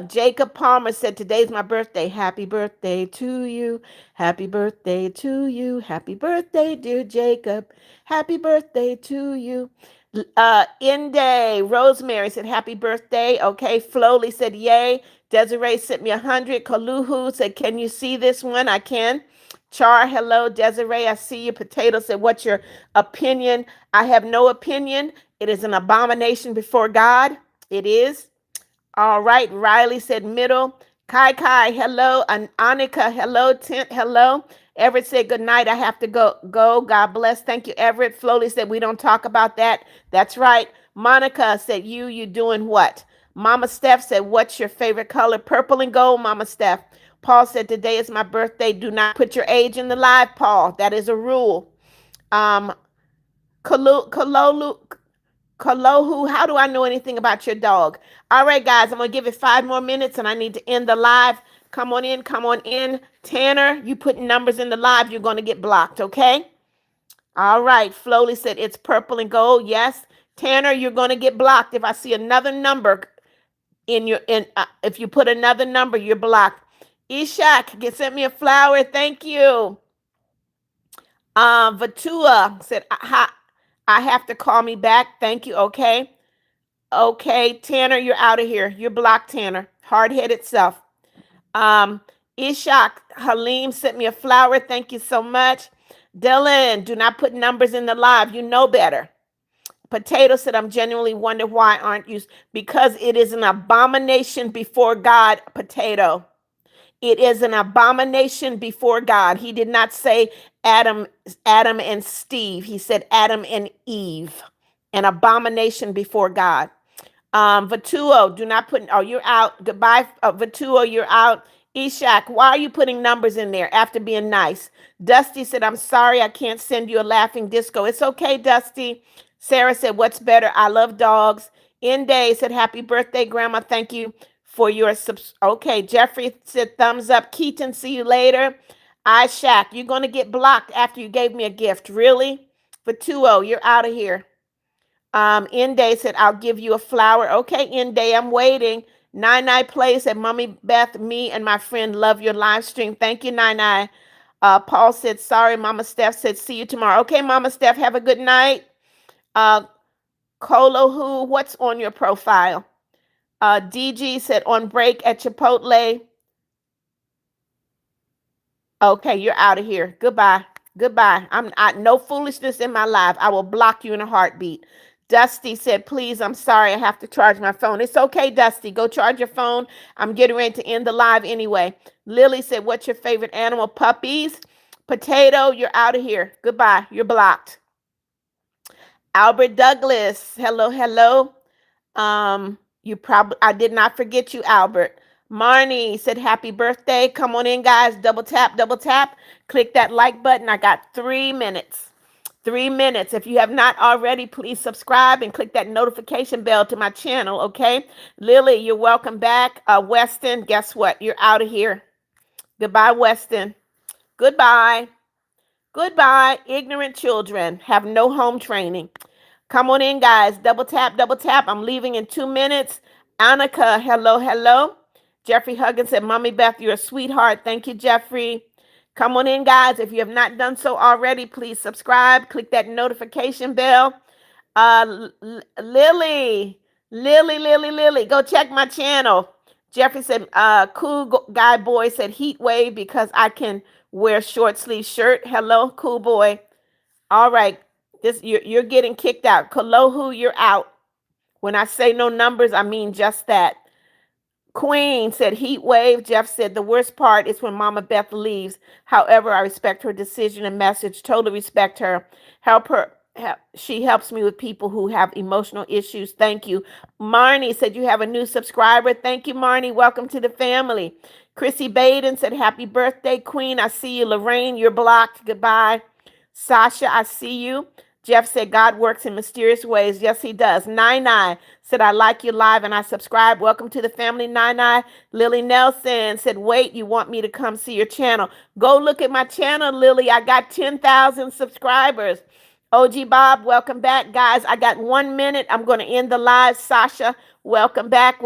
Jacob Palmer said, today's my birthday. Happy birthday to you. Happy birthday to you. Happy birthday, dear Jacob. Happy birthday to you. Inde Rosemary said, happy birthday. Okay. Flowly said, yay. Desiree sent me 100. Kaluhu said, can you see this one? I can. Char, hello. Desiree, I see you. Potato said, what's your opinion? I have no opinion. It is an abomination before God. It is. All right. Riley said middle. Kai Kai, hello. Annika, hello. Tent, hello. Everett said good night. I have to go. God bless. Thank you, Everett. Flowly said we don't talk about that. That's right. Monica said you doing what? Mama Steph said, what's your favorite color? Purple and gold, Mama Steph. Paul said, today is my birthday. Do not put your age in the live, Paul. That is a rule. Kalolu, Kalohu, how do I know anything about your dog? All right, guys, I'm going to give it 5 more minutes and I need to end the live. Come on in, come on in. Tanner, you put numbers in the live, you're going to get blocked, okay? All right, Flowly said it's purple and gold. Yes. Tanner, you're going to get blocked. If I see another number if you put another number, you're blocked. Ishak, sent me a flower. Thank you. Vatua said, I have to call me back. Thank you. Okay. Okay. Tanner, you're out of here. You're blocked, Tanner. Hard-headed self. Ishak, Halim sent me a flower. Thank you so much. Dylan, do not put numbers in the live. You know better. Potato said, I'm genuinely wonder why aren't you? Because it is an abomination before God, Potato. It is an abomination before God. He did not say Adam and Steve. He said Adam and Eve. An abomination before God. Vatuo, do not put, oh, you're out. Goodbye, Vatuo, you're out. Ishak, why are you putting numbers in there after being nice? Dusty said, I'm sorry, I can't send you a laughing disco. It's okay, Dusty. Sarah said, what's better? I love dogs. Inde said, happy birthday, Grandma. Thank you for your okay. Jeffrey said, thumbs up. Keaton, see you later. Ishak, you're going to get blocked after you gave me a gift. Really? Vatuo, you're out of here. Inde said, I'll give you a flower. Okay, Inde, I'm waiting. Nine Plays said, Mommy Beth, me and my friend love your live stream. Thank you, Nine. Paul said, sorry. Mama Steph said, see you tomorrow. Okay, Mama Steph, have a good night. Kolohu, what's on your profile? DG said, on break at Chipotle. Okay, you're out of here. Goodbye. Goodbye. No foolishness in my life. I will block you in a heartbeat. Dusty said, please, I'm sorry. I have to charge my phone. It's okay, Dusty. Go charge your phone. I'm getting ready to end the live anyway. Lily said, what's your favorite animal? Puppies. Potato, you're out of here. Goodbye. You're blocked. Albert Douglas. Hello. I did not forget you, Albert. Marnie said, happy birthday. Come on in, guys. Double tap. Click that like button. I got 3 minutes. 3 minutes. If you have not already, please subscribe and click that notification bell to my channel, okay? Lily, you're welcome back. Weston, guess what? You're out of here. Goodbye, Weston. Goodbye. Ignorant children have no home training. Come on in, guys. Double tap. I'm leaving in 2 minutes. Annika, hello. Jeffrey Huggins said, Mommy Beth, you're a sweetheart. Thank you, Jeffrey. Come on in, guys. If you have not done so already, please subscribe. Click that notification bell. Lily. Go check my channel. Jeffrey said, cool guy boy said heat wave because I can wear short sleeve shirt. Hello, cool boy. All right. You're getting kicked out. Kalohu, you're out. When I say no numbers, I mean just that. Queen said heat wave. Jeff said the worst part is when Mama Beth leaves. However, I respect her decision and message. Totally respect her. Help her. She helps me with people who have emotional issues. Thank you. Marnie said you have a new subscriber. Thank you, Marnie. Welcome to the family. Chrissy Baden said happy birthday, Queen. I see you. Lorraine, you're blocked. Goodbye. Sasha, I see you. Jeff said, God works in mysterious ways. Yes, he does. Nine said, I like you live and I subscribe. Welcome to the family, Nine. Lily Nelson said, wait, you want me to come see your channel? Go look at my channel, Lily. I got 10,000 subscribers. OG Bob, welcome back. Guys, I got 1 minute. I'm going to end the live. Sasha, welcome back.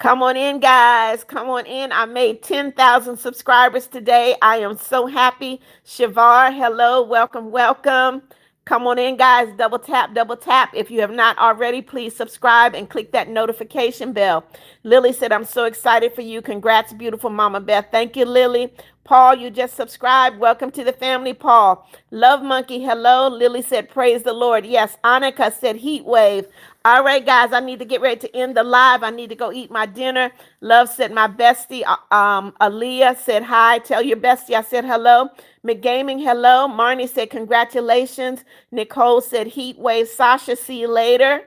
Come on in, guys. Come on in. I made 10,000 subscribers today. I am so happy. Shavar, hello. Welcome, welcome. Come on in, guys. Double tap, double tap. If you have not already, please subscribe and click that notification bell. Lily said, I'm so excited for you. Congrats, beautiful Mama Beth. Thank you, Lily. Paul, you just subscribed. Welcome to the family, Paul. Love Monkey, hello. Lily said, praise the Lord. Yes, Annika said, heat wave. All right, guys, I need to get ready to end the live. I need to go eat my dinner. Love said, my bestie, Aaliyah said, hi. Tell your bestie I said hello. McGaming, hello. Marnie said, congratulations. Nicole said, heat wave. Sasha, see you later.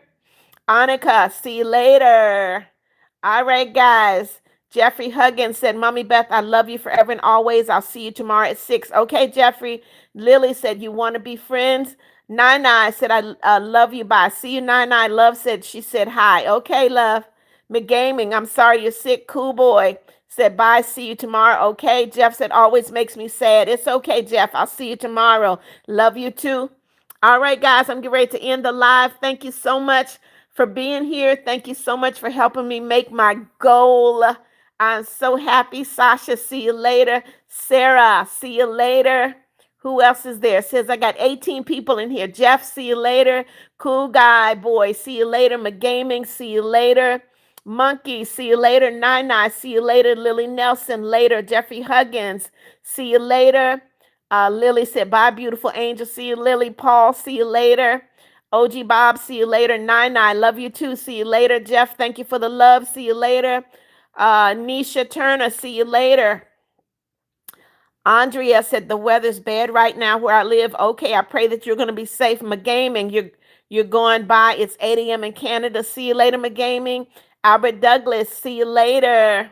Annika, see you later. All right, guys. Jeffrey Huggins said, Mommy Beth, I love you forever and always. I'll see you tomorrow at 6. Okay, Jeffrey. Lily said, you want to be friends? Nine said, I love you. Bye. See you, Nine. Love said, she said, hi. Okay, love. McGaming, I'm sorry you're sick. Cool boy said, bye. See you tomorrow. Okay. Jeff said, always makes me sad. It's okay, Jeff. I'll see you tomorrow. Love you too. All right, guys, I'm getting ready to end the live. Thank you so much for being here. Thank you so much for helping me make my goal. I'm so happy. Sasha, see you later. Sarah, see you later. Who else is there? Says I got 18 people in here. Jeff, see you later. Cool guy, boy, see you later. McGaming, see you later. Monkey, see you later. Nine, see you later. Lily Nelson, later. Jeffrey Huggins, see you later. Lily said, bye, beautiful angel. See you, Lily. Paul, see you later. OG Bob, see you later. Nine, love you too. See you later. Jeff, thank you for the love. See you later. Nisha Turner, see you later. Andrea said the weather's bad right now where I live. Okay, I pray that you're going to be safe. McGaming, you're going by. It's 8 a.m. in Canada. See you later, McGaming. Albert Douglas, see you later.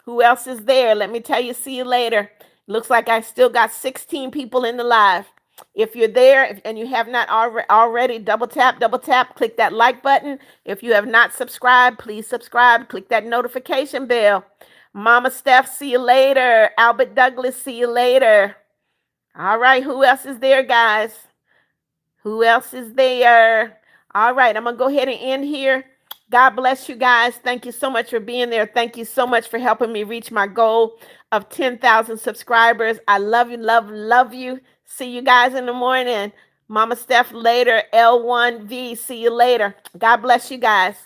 Who else is there? Let me tell you, see you later. Looks like I still got 16 people in the live. If you're there and you have not already, double tap, click that like button. If you have not subscribed, please subscribe. Click that notification bell. Mama Steph, see you later. Albert Douglas, see you later. All right, who else is there, guys? Who else is there? All right, I'm going to go ahead and end here. God bless you guys. Thank you so much for being there. Thank you so much for helping me reach my goal of 10,000 subscribers. I love you, love you. See you guys in the morning. Mama Steph later. L1V, see you later. God bless you guys.